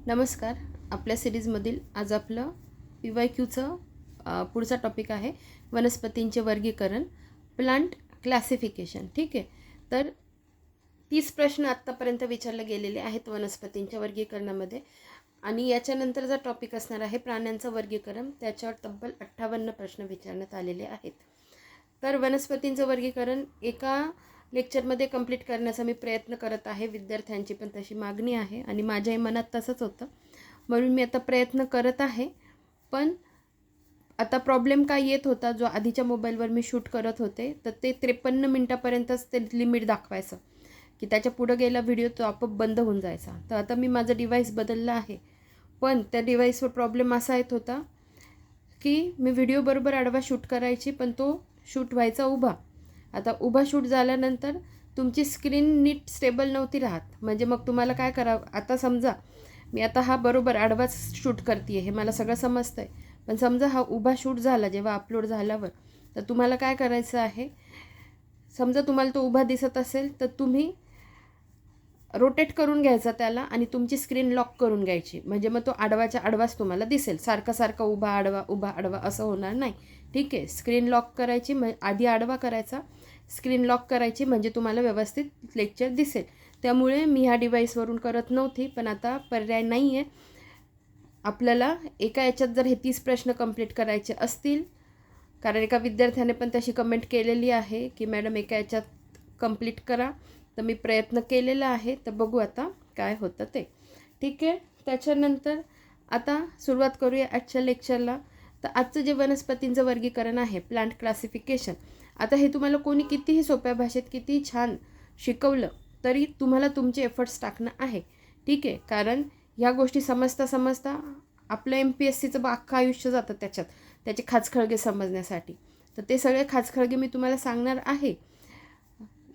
नमस्कार. आपल्या सिरीजमधील आज आपलं PYQचं पुढचा टॉपिक आहे वनस्पतींचे वर्गीकरण, प्लांट क्लासिफिकेशन. ठीक आहे. तर 30 प्रश्न आत्तापर्यंत विचारले गेलेले आहेत वनस्पतींच्या वर्गीकरणामध्ये आणि याच्यानंतरचा टॉपिक असणार आहे प्राण्यांचं वर्गीकरण. त्याच्यावर तब्बल 58 प्रश्न विचारण्यात आलेले आहेत. तर वनस्पतींचं वर्गीकरण एका लेक्चरमध्ये कंप्लीट करण्याचा मी प्रयत्न करत आहे. विद्यार्थ्यांची पण तशी मागणी आहे आणि माझ्याही मनात तसंच होतं, म्हणून मी आता प्रयत्न करत आहे. पण आता प्रॉब्लेम काय येत होता, जो आधीच्या मोबाईलवर मी शूट करत होते तर ते 53 मिनटापर्यंतच ते लिमिट दाखवायचं की त्याच्या पुढं गेला व्हिडिओ तो आपोआप बंद होऊन जायचा. तर आता मी माझं डिव्हाइस बदललं आहे, पण त्या डिव्हाइसवर प्रॉब्लेम असा येत होता की मी व्हिडिओ बरोबर आडवा शूट करायची, पण तो शूट व्हायचा उभा. आता उभा शूट झाल्यानंतर तुमची स्क्रीन नीट स्टेबल नव्हती राहत. म्हणजे मग तुम्हाला काय करावं, आता समजा मी आता हा बरोबर आडवाच शूट करते आहे, हे मला सगळं समजतं आहे, पण समजा हा उभा शूट झाला जेव्हा अपलोड झाल्यावर, तर तुम्हाला काय करायचं आहे, समजा तुम्हाला तो उभा दिसत असेल तर तुम्ही रोटेट करून घ्यायचा त्याला आणि तुमची स्क्रीन लॉक करून घ्यायची. म्हणजे मग तो आडवाच्या आडवाच तुम्हाला दिसेल. सारखा उभा आडवा असं होणार नाही. ठीक आहे. स्क्रीन लॉक करायची, आधी आडवा करायचा, स्क्रीन लॉक करायची, म्हणजे तुम्हाला व्यवस्थित लेक्चर दिसेल. त्यामुळे मी ह्या डिव्हाइसवरून करत नव्हती, पण आता पर्याय नाही आहे. आपल्याला एका याच्यात जर हे 30 प्रश्न कंप्लीट करायचे असतील, कारण एका विद्यार्थ्याने पण तशी कमेंट केलेली आहे की मॅडम एका याच्यात कंप्लीट करा, तर मी प्रयत्न केलेला आहे. तर बघू आता काय होतं ते. ठीक आहे. त्याच्यानंतर आता सुरुवात करूया आजच्या लेक्चरला. तर आजचं जे वनस्पतींचं वर्गीकरण आहे, प्लांट क्लासिफिकेशन, आता हे तुम्हाला कोणी कितीही सोप्या भाषेत कितीही छान शिकवलं तरी तुम्हाला तुमचे एफर्ट्स टाकणं आहे. ठीक आहे. कारण ह्या गोष्टी समजता आपलं MPSCचं अख्खं आयुष्य जातं त्याच्यात, त्याचे खाचखळगे समजण्यासाठी. तर ते सगळे खाचखळगे मी तुम्हाला सांगणार आहे.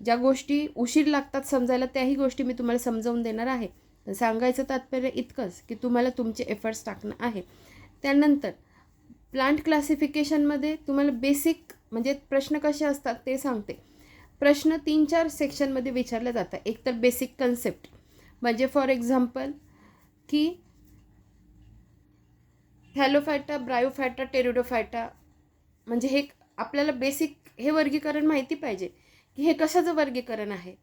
ज्या गोष्टी उशीर लागतात समजायला त्याही गोष्टी मी तुम्हाला समजावून देणार आहे. तर सांगायचं तात्पर्य इतकंच की तुम्हाला तुमचे एफर्ट्स टाकणं आहे. त्यानंतर प्लांट क्लासिफिकेशनमध्ये तुम्हाला बेसिक म्हणजे प्रश्न कसे असतात ते सांगते. प्रश्न 3-4 सेक्शनमध्ये विचारले जातात. एक तर बेसिक कन्सेप्ट, म्हणजे फॉर एक्झाम्पल की थॅलोफायटा, ब्रायोफायटा, टेरिडोफायटा, म्हणजे हे आपल्याला बेसिक हे वर्गीकरण माहिती पाहिजे की हे कशाचं वर्गीकरण आहे.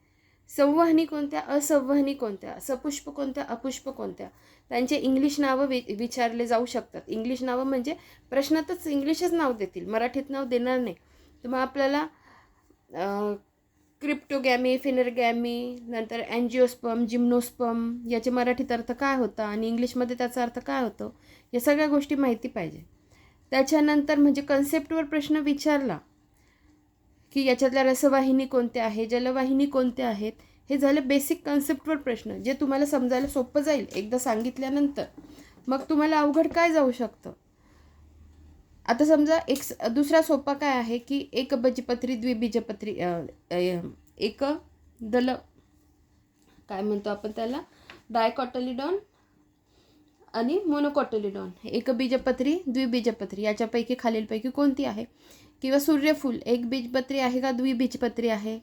संवहनी कोणत्या, असंवहनी कोणत्या, सपुष्प कोणत्या, अपुष्प कोणत्या, त्यांचे इंग्लिश नावं विचारले जाऊ शकतात. इंग्लिश नावं म्हणजे प्रश्नातच इंग्लिशच नाव देतील, मराठीत नाव देणार नाही. तर मग आपल्याला क्रिप्टोगॅमी, फिनरगॅमी, नंतर अँजिओस्पर्म, जिम्नोस्पर्म याचे मराठीत अर्थ काय होता आणि इंग्लिशमध्ये त्याचा अर्थ काय होतो, या सगळ्या गोष्टी माहिती पाहिजे. त्याच्यानंतर म्हणजे कन्सेप्टवर प्रश्न विचारला की याच्यातल्या रसवाहिनी कोणत्या आहे, जलवाहिनी कोणत्या आहेत, हे झाले बेसिक कन्सेप्टवर प्रश्न, जे तुम्हाला समजायला सोपं जाईल एकदा सांगितल्यानंतर. मग तुम्हाला अवघड काय जाऊ शकतं. आता समजा दुसरा सोपा काय आहे की एकबीजपत्री, द्विबीजपत्री, एक दल काय म्हणतो आपण त्याला, डायकॉटलिडॉन आणि मोनोकॉटलिडॉन. एकबीजपत्री, द्विबीजपत्री याच्यापैकी खालीलपैकी कोणती आहे, किंवा सूर्यफूल एक बीजपत्री आहे का द्विबीजपत्री आहे.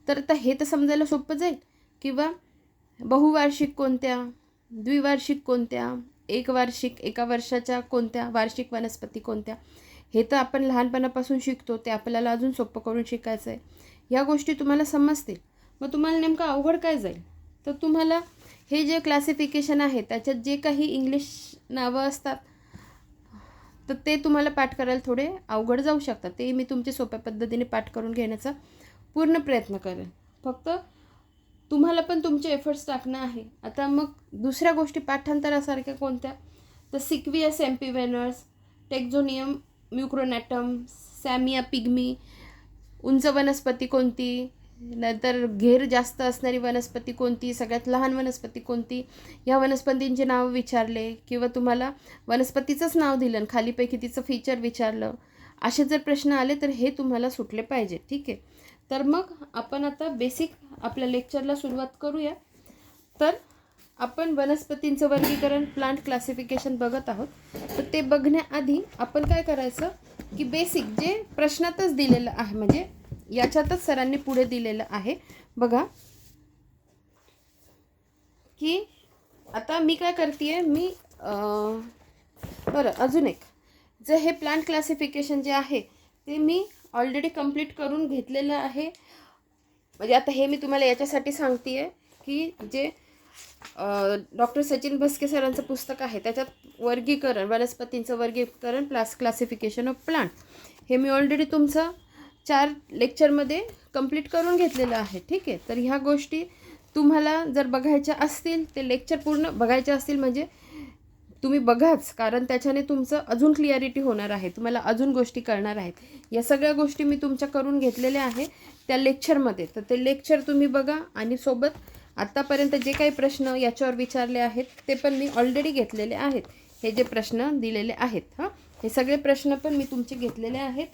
तर आता हे तर समजायला सोपं जाईल. किंवा बहुवार्षिक कोणत्या, द्विवार्षिक कोणत्या, एक वार्षिक एका वर्षाच्या कोणत्या, वार्षिक वनस्पती कोणत्या, हे तर आपण लहानपणापासून शिकतो, ते आपल्याला अजून सोपं करून शिकायचं आहे. ह्या गोष्टी तुम्हाला समजतील. मग तुम्हाला नेमकं अवघड काय जाईल, तर तुम्हाला हे जे क्लासिफिकेशन आहे त्याच्यात जे काही इंग्लिश नावं असतात तर ते तुम्हाला पाठ करायला थोडे अवघड जाऊ शकतात. ते मी तुमचे सोप्या पद्धतीने पाठ करून घेण्याचा पूर्ण प्रयत्न करेन. फक्त तुम्हाला पण तुमचे एफर्ट्स टाकणं आहे. आता मग दुसऱ्या गोष्टी पाठांतरासारख्या कोणत्या, तर सिक्वियस एम्पिव्हेनस, टेक्झोनियम म्युक्रोनॅटम, सॅमिया पिग्मी, उंच वनस्पती कोणती, नंतर घेर जास्त असणारी वनस्पती कोणती, सगळ्यात लहान वनस्पती कोणती, ह्या वनस्पतींचे नाव विचारले, किंवा तुम्हाला वनस्पतीचंच नाव दिलं आणि खालीपैकी तिचं फीचर विचारलं, असे जर प्रश्न आले तर हे तुम्हाला सुटले पाहिजे. ठीक आहे. तर मग आपण आता बेसिक आपल्या लेक्चरला सुरुवात करूया. तर आपण वनस्पतींचं वर्गीकरण, प्लांट क्लासिफिकेशन बघत आहोत. तर ते बघण्याआधी आपण काय करायचं की बेसिक जे प्रश्नातच दिलेलं आहे, म्हणजे याच्यातच सरांनी पुढे दिलेलं आहे बघा, की आता मी काय करते मी बरं अजून एक, जे हे प्लांट क्लासिफिकेशन जे आहे ते मी ऑलरेडी कंप्लीट करून घेतलेलं आहे. म्हणजे आता हे मी तुम्हाला याच्यासाठी सांगते आहे की जे डॉक्टर सचिन भस्के सरांचं पुस्तक आहे त्याच्यात वर्गीकरण, वनस्पतींचं वर्गीकरण, क्लासिफिकेशन ऑफ प्लांट, हे मी ऑलरेडी तुमचं 4 लेक्चरमध्ये कंप्लीट करून घेतलेलं आहे. ठीक आहे. तर ह्या गोष्टी तुम्हाला जर बघायच्या असतील, ते लेक्चर पूर्ण बघायचे असतील म्हणजे तुम्ही बघाच, कारण त्याच्याने तुमचं अजून क्लिअरिटी होणार आहे, तुम्हाला अजून गोष्टी कळणार आहेत. या सगळ्या गोष्टी मी तुमच्या करून घेतलेल्या आहे त्या लेक्चरमध्ये. तर ते लेक्चर तुम्ही बघा आणि सोबत आत्तापर्यंत जे काही प्रश्न याच्यावर विचारले आहेत ते पण मी ऑलरेडी घेतलेले आहेत. हे जे प्रश्न दिलेले आहेत हे सगळे प्रश्न पण मी तुमचे घेतलेले आहेत.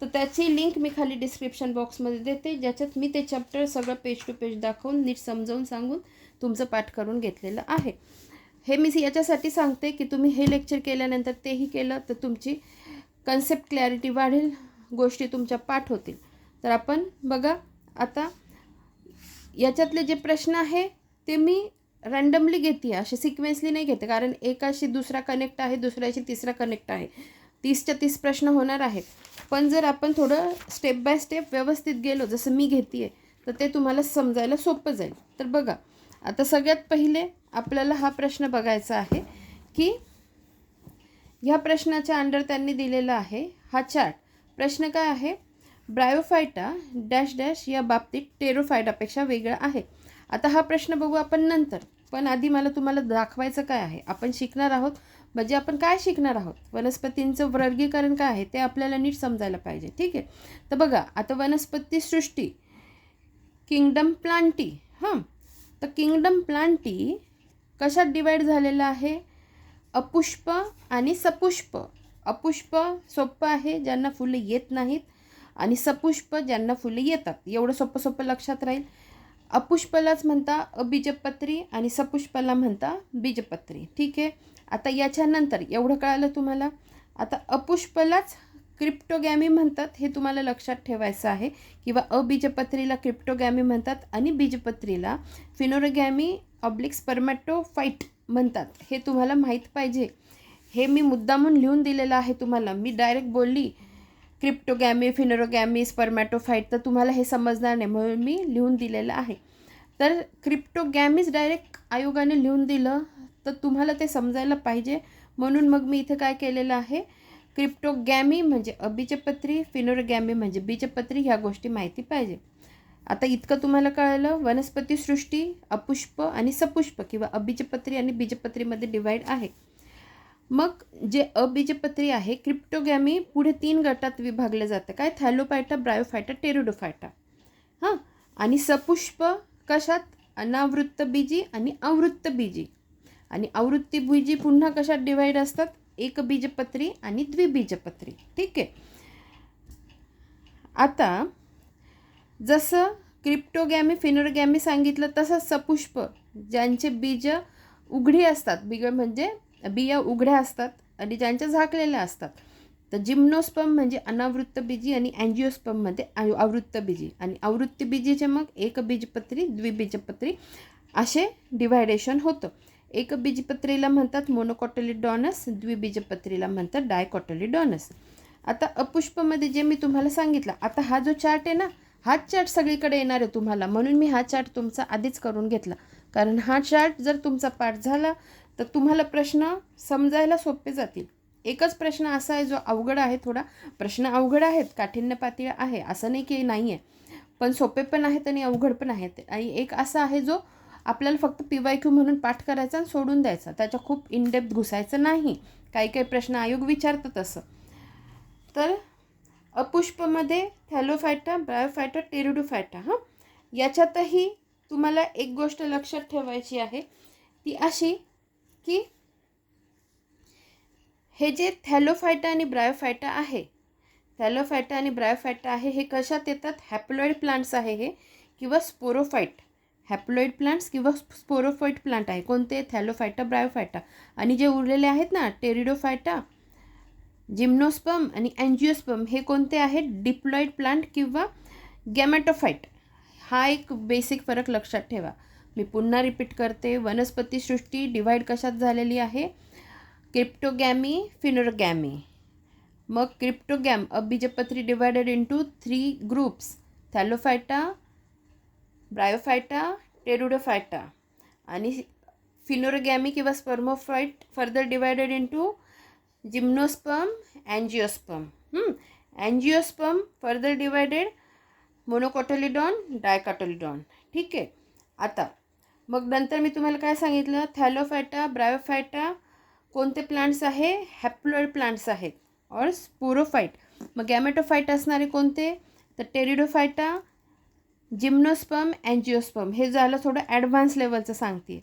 तर त्याची लिंक मी खाली डिस्क्रिप्शन बॉक्समध्ये देते, ज्याच्यात मी ते चॅप्टर सगळं पेज टू पेज दाखवून नीट समजावून सांगून तुमचं पाठ करून घेतलेलं आहे. हे मी याच्यासाठी सांगते की तुम्ही हे लेक्चर केल्यानंतर तेही केलं तर तुमची कन्सेप्ट क्लॅरिटी वाढेल, गोष्टी तुमच्या पाठ होतील. तर आपण बघा आता याच्यातले जे प्रश्न आहे ते मी रँडमली घेते, असे सिक्वेन्सली नाही घेते, कारण एकाशी दुसरा कनेक्ट आहे, दुसऱ्याशी तिसरा कनेक्ट आहे. 30च्या 30 प्रश्न होणार आहेत. पण जर आपण थोडं स्टेप बाय स्टेप व्यवस्थित गेलो जसं मी घेते आहे तर ते तुम्हाला समजायला सोपं जाईल. तर बघा आता सगळ्यात पहिले आपल्याला हा प्रश्न बघायचा आहे की ह्या प्रश्नाच्या अंडर त्यांनी दिलेला आहे हा चार्ट. प्रश्न काय आहे, ब्रायोफायटा डॅश डॅश या बाबतीत टेरोफायटापेक्षा वेगळा आहे. आता हा प्रश्न बघू आपण नंतर, पण आधी मला तुम्हाला दाखवायचं काय आहे, आपण शिकणार आहोत म्हणजे आपण काय शिकणार आहोत, वनस्पतींचं वर्गीकरण काय आहे ते आपल्याला नीट समजायला पाहिजे. ठीक आहे. तर बघा आता वनस्पती सृष्टी, किंगडम प्लांटी. तर किंगडम प्लांटी कशात डिवाईड झालेला आहे, अपुष्प आणि सपुष्प. अपुष्प सोपं आहे, ज्यांना फुलं येत नाहीत, आणि सपुष्प ज्यांना फुलं येतात. एवढं सोपं सोपं लक्षात राहील. अपुष्पलाच म्हणता अबीजपत्री आणि सपुष्पला म्हणता बीजपत्री. ठीक आहे. आता याच्यानंतर एवढं कळालं तुम्हाला. आता अपुष्पलाच क्रिप्टोगॅमी म्हणतात, हे तुम्हाला लक्षात ठेवायचं आहे, किंवा अबीजपत्रीला क्रिप्टोगॅमी म्हणतात आणि बीजपत्रीला फिनोरोगॅमी स्पर्मॅटोफाइट म्हणतात. हे तुम्हाला माहीत पाहिजे. हे मी मुद्दामून लिहून दिलेलं आहे तुम्हाला. मी डायरेक्ट बोलली क्रिप्टोगॅमी, फिनोरोगॅमी, स्पर्मॅटोफाइट तर तुम्हाला हे समजणार नाही, म्हणून मी लिहून दिलेलं आहे. तर क्रिप्टोगॅमीज डायरेक्ट आयोगाने लिहून दिलं तर तुम्हाला ते समजायला पाहिजे, म्हणून मग मी इथे काय केलेलं आहे, क्रिप्टोगॅमी म्हणजे अबीजपत्री, फिनोरोगॅमी म्हणजे बीजपत्री, ह्या गोष्टी माहिती पाहिजे. आता इतकं तुम्हाला कळलं. वनस्पती सृष्टी अपुष्प आणि सपुष्प किंवा अबीजपत्री आणि बीजपत्रीमध्ये डिवाईड आहे. मग जे अबीजपत्री आहे क्रिप्टोगॅमी पुढे 3 गटात विभागलं जातं. काय, थॅलोफायटा, ब्रायोफायटा, टेरिडोफायटा. आणि सपुष्प कशात, अनावृत्तबीजी आणि अवृत्तबीजी. आणि अवृत्तबीजी पुन्हा कशात डिवाईड असतात, एकबीजपत्री आणि द्विबीजपत्री. ठीक आहे. आता जसं क्रिप्टोगॅमी, फिनोरोगॅमी सांगितलं तसंच सपुष्प ज्यांचे बीज उघडी असतात, म्हणजे बिया उघड्या असतात आणि ज्यांच्या झाकलेल्या असतात. तर जिम्नोस्पर्म म्हणजे अनावृत्तबीजी आणि अँजिओस्पर्म म्हणजे आवृत्तबीजी. आणि आवृत्तबीजीचे मग एकबीजपत्री, द्विबीजपत्री असे डिव्हायडेशन होतं. एकबीजपत्रीला म्हणतात मोनोकॉटिलिडॉनस, द्विबीजपत्रीला म्हणतात डायकॉटिलिडॉनस. आता अपुष्पमध्ये जे मी तुम्हाला सांगितलं, आता हा जो चार्ट आहे ना, हाच चार्ट सगळीकडे येणार आहे तुम्हाला, म्हणून मी हा चार्ट तुमचा आधीच करून घेतला, कारण हा चार्ट जर तुमचा पाठ झाला तर तुम्हाला प्रश्न समजायला सोपे जातील. एकच प्रश्न असा आहे जो अवघड आहे, थोडा प्रश्न अवघड आहेत, काठिण्य पातळी आहे असं नाही की नाही आहे, पण सोपे पण आहेत आणि अवघड पण आहेत. आणि एक असा आहे जो आपल्याला फक्त PYQ म्हणून पाठ करायचा आणि सोडून द्यायचा, त्याच्या खूप इनडेप्थ घुसायचं नाही. काही काही प्रश्न आयोग विचारतात असं. तर अपुष्पमध्ये थॅलोफायटा, ब्रायोफायटा, टेरिडोफायटा. याच्यातही तुम्हाला एक गोष्ट लक्षात ठेवायची आहे, ती अशी की हे जे थॅलोफायटा आणि ब्रायोफायटा आहे, थॅलोफायटा आणि ब्रायोफायटा आहे, हे कशात येतात, हॅप्लॉइड प्लांट्स आहे हे, किंवा स्पोरोफाइट. हॅप्लॉइड प्लांट्स किंवा स्पोरोफाइट प्लांट आहे कोणते, थॅलोफायटा, ब्रायोफायटा. आणि जे उरलेले आहेत ना, टेरिडोफायटा, जिम्नोस्पर्म आणि अँजिओस्पर्म, हे कोणते आहेत, डिप्लॉइड प्लांट किंवा गॅमेटोफाइट. हा एक बेसिक फरक लक्षात ठेवा. मी पुन्हा रिपीट करते, वनस्पती सृष्टी डिवाईड कशात झालेली आहे? Cryptogamy, phanerogamy. मग क्रिप्टोगॅम अबीजपत्री divided into 3 groups, thallophyta, bryophyta, pteridophyta. आणि फिनोरगॅमी किंवा spermatophyte further divided into gymnosperm, angiosperm. Angiosperm further divided monocotyledon, dicotyledon. ठीक आहे. आता मग नंतर मी तुम्हाला काय सांगितलं? थॅलोफायटा, ब्रायोफायटा कोणते प्लांट्स आहे? हॅप्लॉइड प्लांट्स आहेत और स्पोरोफाइट. मग गॅमेटोफाइट असणारे कोणते? तर टेरिडोफायटा, जिम्नोस्पर्म, अँजिओस्पर्म. हे झालं थोडं ॲडव्हान्स लेवलचं सांगते.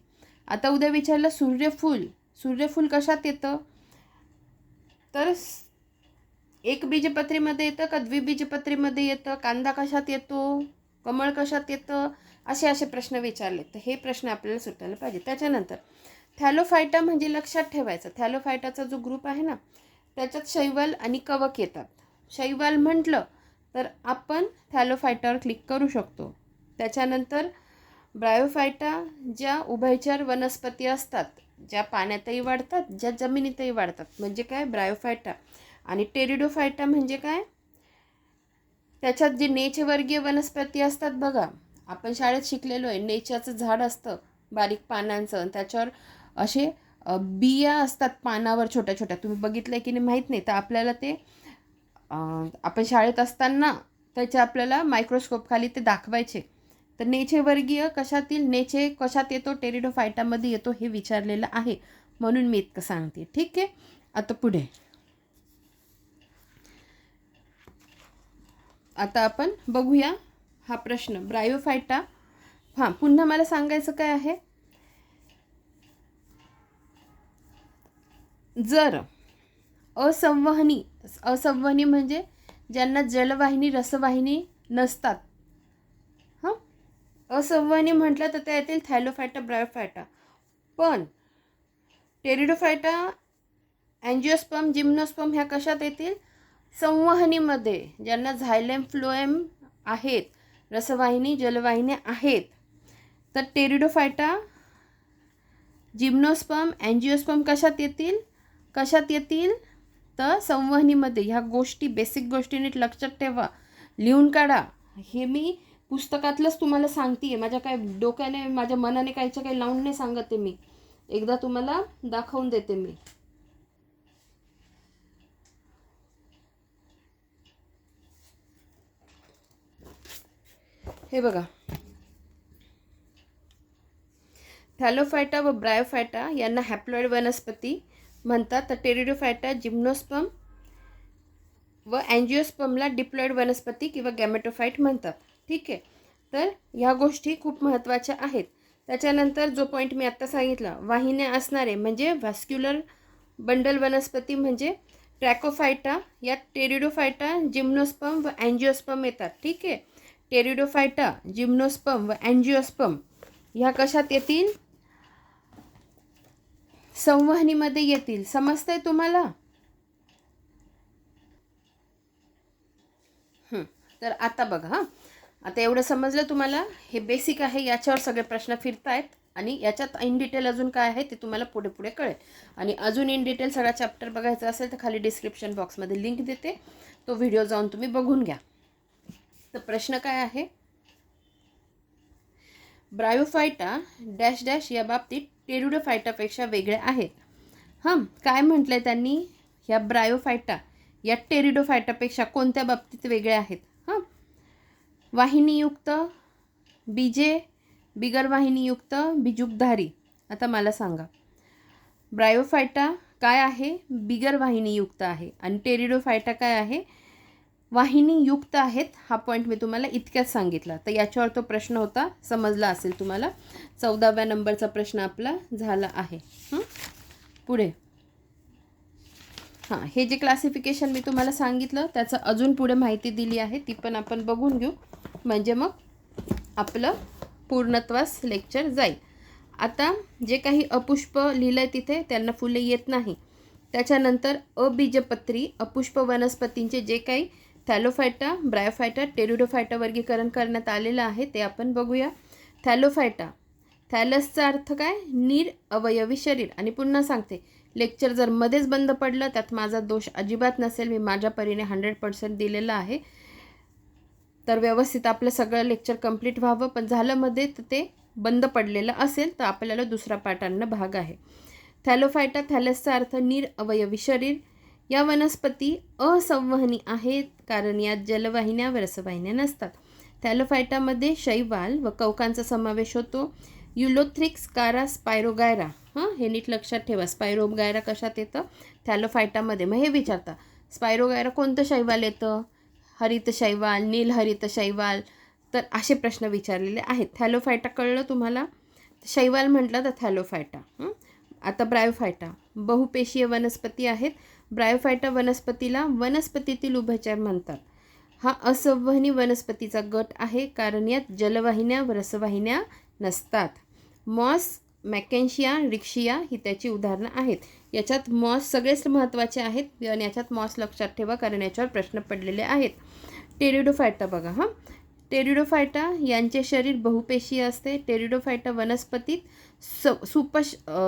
आता उद्या विचारलं सूर्यफूल, सूर्यफूल कशात येतं? तर एक बीजपत्रीमध्ये येतं का द्विबीजपत्रीमध्ये येतं? कांदा कशात येतो? कमळ कशात येतं? असे प्रश्न विचारले, तर हे प्रश्न आपल्याला सुटायला पाहिजे. त्याच्यानंतर थॅलोफायटा म्हणजे लक्षात ठेवायचं, थॅलोफायटाचा जो ग्रुप आहे ना, त्याच्यात शैवाल आणि कवक येतात. शैवाल म्हटलं तर आपण थॅलोफायटावर क्लिक करू शकतो. त्याच्यानंतर ब्रायोफायटा ज्या उभयचर वनस्पती असतात, ज्या पाण्यातही वाढतात, ज्या जमिनीतही वाढतात, म्हणजे काय? ब्रायोफायटा. आणि टेरिडोफायटा म्हणजे काय? त्याच्यात जे नेचवर्गीय वनस्पती असतात बघा, आपण शाळेत शिकलेलो आहे, नेच्याचं झाड असतं बारीक पानांचं, आणि त्याच्यावर असे बिया असतात पानावर छोट्या छोट्या. तुम्ही बघितलं की नाही माहीत नाही, तर आपल्याला ते आपण शाळेत असताना त्याचे आपल्याला मायक्रोस्कोप खाली ते दाखवायचे. तर नेचेवर्गीय कशातील? नेचे कशात येतो? टेरिडोफायटामध्ये येतो, हे विचारलेलं आहे, म्हणून मी इतकं सांगते. ठीक आहे. आता पुढे आता आपण बघूया हा प्रश्न, ब्रायोफायटा. पुन्हा मला सांगायचं काय आहे? जर असंवहनी म्हणजे ज्यांना जलवाहिनी रसवाहिनी नसतात, असंवहनी म्हटलं तर त्या येतील थॅलोफायटा, ब्रायोफायटा. पण टेरिडोफायटा, अँजिओस्पर्म, जिम्नोस्पर्म ह्या कशात येतील? संवहनीमध्ये. ज्यांना झायलेम फ्लोएम आहेत, रसवाहिनी जलवाहिनी आहेत, तर टेरिडोफायटा, जिम्नोस्पर्म, अँजिओस्पर्म कशात येतील? तर संवहनीमध्ये. ह्या गोष्टी, बेसिक गोष्टी नीट लक्षात ठेवा, लिहून काढा. हे मी पुस्तकातलंच तुम्हाला सांगते आहे, माझ्या काय डोक्याने, माझ्या मनाने काही लावून नाही सांगते. मी एकदा तुम्हाला दाखवून देते. मी हे बघा, थॅलोफायटा व ब्रायोफायटा यांना हॅप्लॉइड वनस्पती म्हणतात. तर टेरिडोफायटा, जिम्नोस्पर्म व अँजिओस्पर्मला डिप्लॉइड वनस्पती किंवा गॅमेटोफाइट म्हणतात. ठीक आहे. तर ह्या गोष्टी खूप महत्त्वाच्या आहेत. त्याच्यानंतर जो पॉईंट मी आत्ता सांगितला, वाहिन्या असणारे म्हणजे व्हॅस्क्युलर बंडल वनस्पती म्हणजे ट्रॅकोफायटा. यात टेरिडोफायटा, जिम्नोस्पर्म व अँजिओस्पर्म येतात. ठीक आहे. टेरिडोफायटा, जिम्नोस्पर्म व अँजिओस्पर्म ह्या कशात येतील? संवहनीमध्ये येतील. समजतंय तुम्हाला? तर आता बघा, आता एवढं समजलं तुम्हाला, हे बेसिक आहे, याच्यावर सगळे प्रश्न फिरतायत. आणि याच्यात इन डिटेल अजून काय आहे ते तुम्हाला पुढे पुढे कळेल. आणि अजून इन डिटेल सगळा चॅप्टर बघायचा असेल तर खाली डिस्क्रिप्शन बॉक्समध्ये लिंक देते, तो व्हिडिओ जाऊन तुम्ही बघून घ्या. तर प्रश्न काय आहे? ब्रायोफायटा डॅश डॅश या बाबतीत टेरिडोफायटापेक्षा वेगळे आहेत. काय म्हटलंय त्यांनी? ह्या ब्रायोफायटा या टेरिडोफायटापेक्षा कोणत्या बाबतीत वेगळे आहेत? वाहिनीयुक्त, बीजे, बिगर वाहिनीयुक्त, बीजुकधारी. आता मला सांगा, ब्रायोफायटा काय आहे? बिगर वाहिनीयुक्त आहे. आणि टेरिडोफायटा काय आहे? वाहिनीयुक्त आहेत. हा पॉईंट मी तुम्हाला इतक्याच सांगितला. तर याच्यावर तो प्रश्न होता, समजला असेल तुम्हाला. 14व्या नंबरचा प्रश्न आपला झाला आहे. पुढे हे जे क्लासिफिकेशन मी तुम्हाला सांगितलं त्याचं अजून पुढे माहिती दिली आहे, ती पण आपण बघून घेऊ, म्हणजे मग आपलं पूर्णत्वास लेक्चर जाईल. आता जे काही अपुष्प लिहिलं आहे तिथे त्यांना फुले येत नाही. त्याच्यानंतर अबीजपत्री अपुष्प वनस्पतींचे जे काही थॅलोफायटा, ब्रायोफायटा, टेरिडोफायटा वर्गीकरण करण्यात आलेलं आहे ते आपण बघूया. थॅलोफायटा थॅलसचा अर्थ काय? निरअवयवी शरीर. आणि पुन्हा सांगते, लेक्चर जर मध्येच बंद पडलं त्यात माझा दोष अजिबात नसेल, मी माझ्या परीने 100% दिलेलं आहे. तर व्यवस्थित आपलं सगळं लेक्चर कंप्लीट व्हावं, पण झालं मध्ये तर ते बंद पडलेलं असेल तर आपल्याला दुसरा पाठ आणणं भाग आहे. थॅलोफायटा, थॅलसचा अर्थ निरअवयवी शरीर. या वनस्पती असंवहनी आहेत कारण यात जलवाहिन्या व रसवाहिन्या नसतात. थॅलोफायटामध्ये शैवाल व कवकांचा समावेश होतो. युलोथ्रिक्स, कारा, स्पायरोगायरा. हे नीट लक्षात ठेवा. स्पायरोगायरा कशात येतं? थॅलोफायटामध्ये. मग हे विचारता, स्पायरोगायरा कोणतं शैवाल येतं? हरित शैवाल, नीलहरित शैवाल. तर असे प्रश्न विचारलेले आहेत. थॅलोफायटा कळलं तुम्हाला? शैवाल म्हटलं तर थॅलोफायटा. आता ब्रायोफायटा, बहुपेशीय वनस्पती आहेत. ब्रायोफायटा वनस्पतीला वनस्पतीतील उभयचर म्हणतात. हा असंवहनी वनस्पतीचा गट आहे कारण यात जलवाहिन्या व रसवाहिन्या नसतात. मॉस, मॅकेन्शिया, रिक्शिया ही त्याची उदाहरणं आहेत. याच्यात मॉस सगळेच महत्त्वाचे आहेत आणि याच्यात मॉस लक्षात ठेवा कारण याच्यावर प्रश्न पडलेले आहेत. टेरिडोफायटा बघा. टेरिडोफायटा यांचे शरीर बहुपेशीय असते. टेरिडोफायटा वनस्पतीत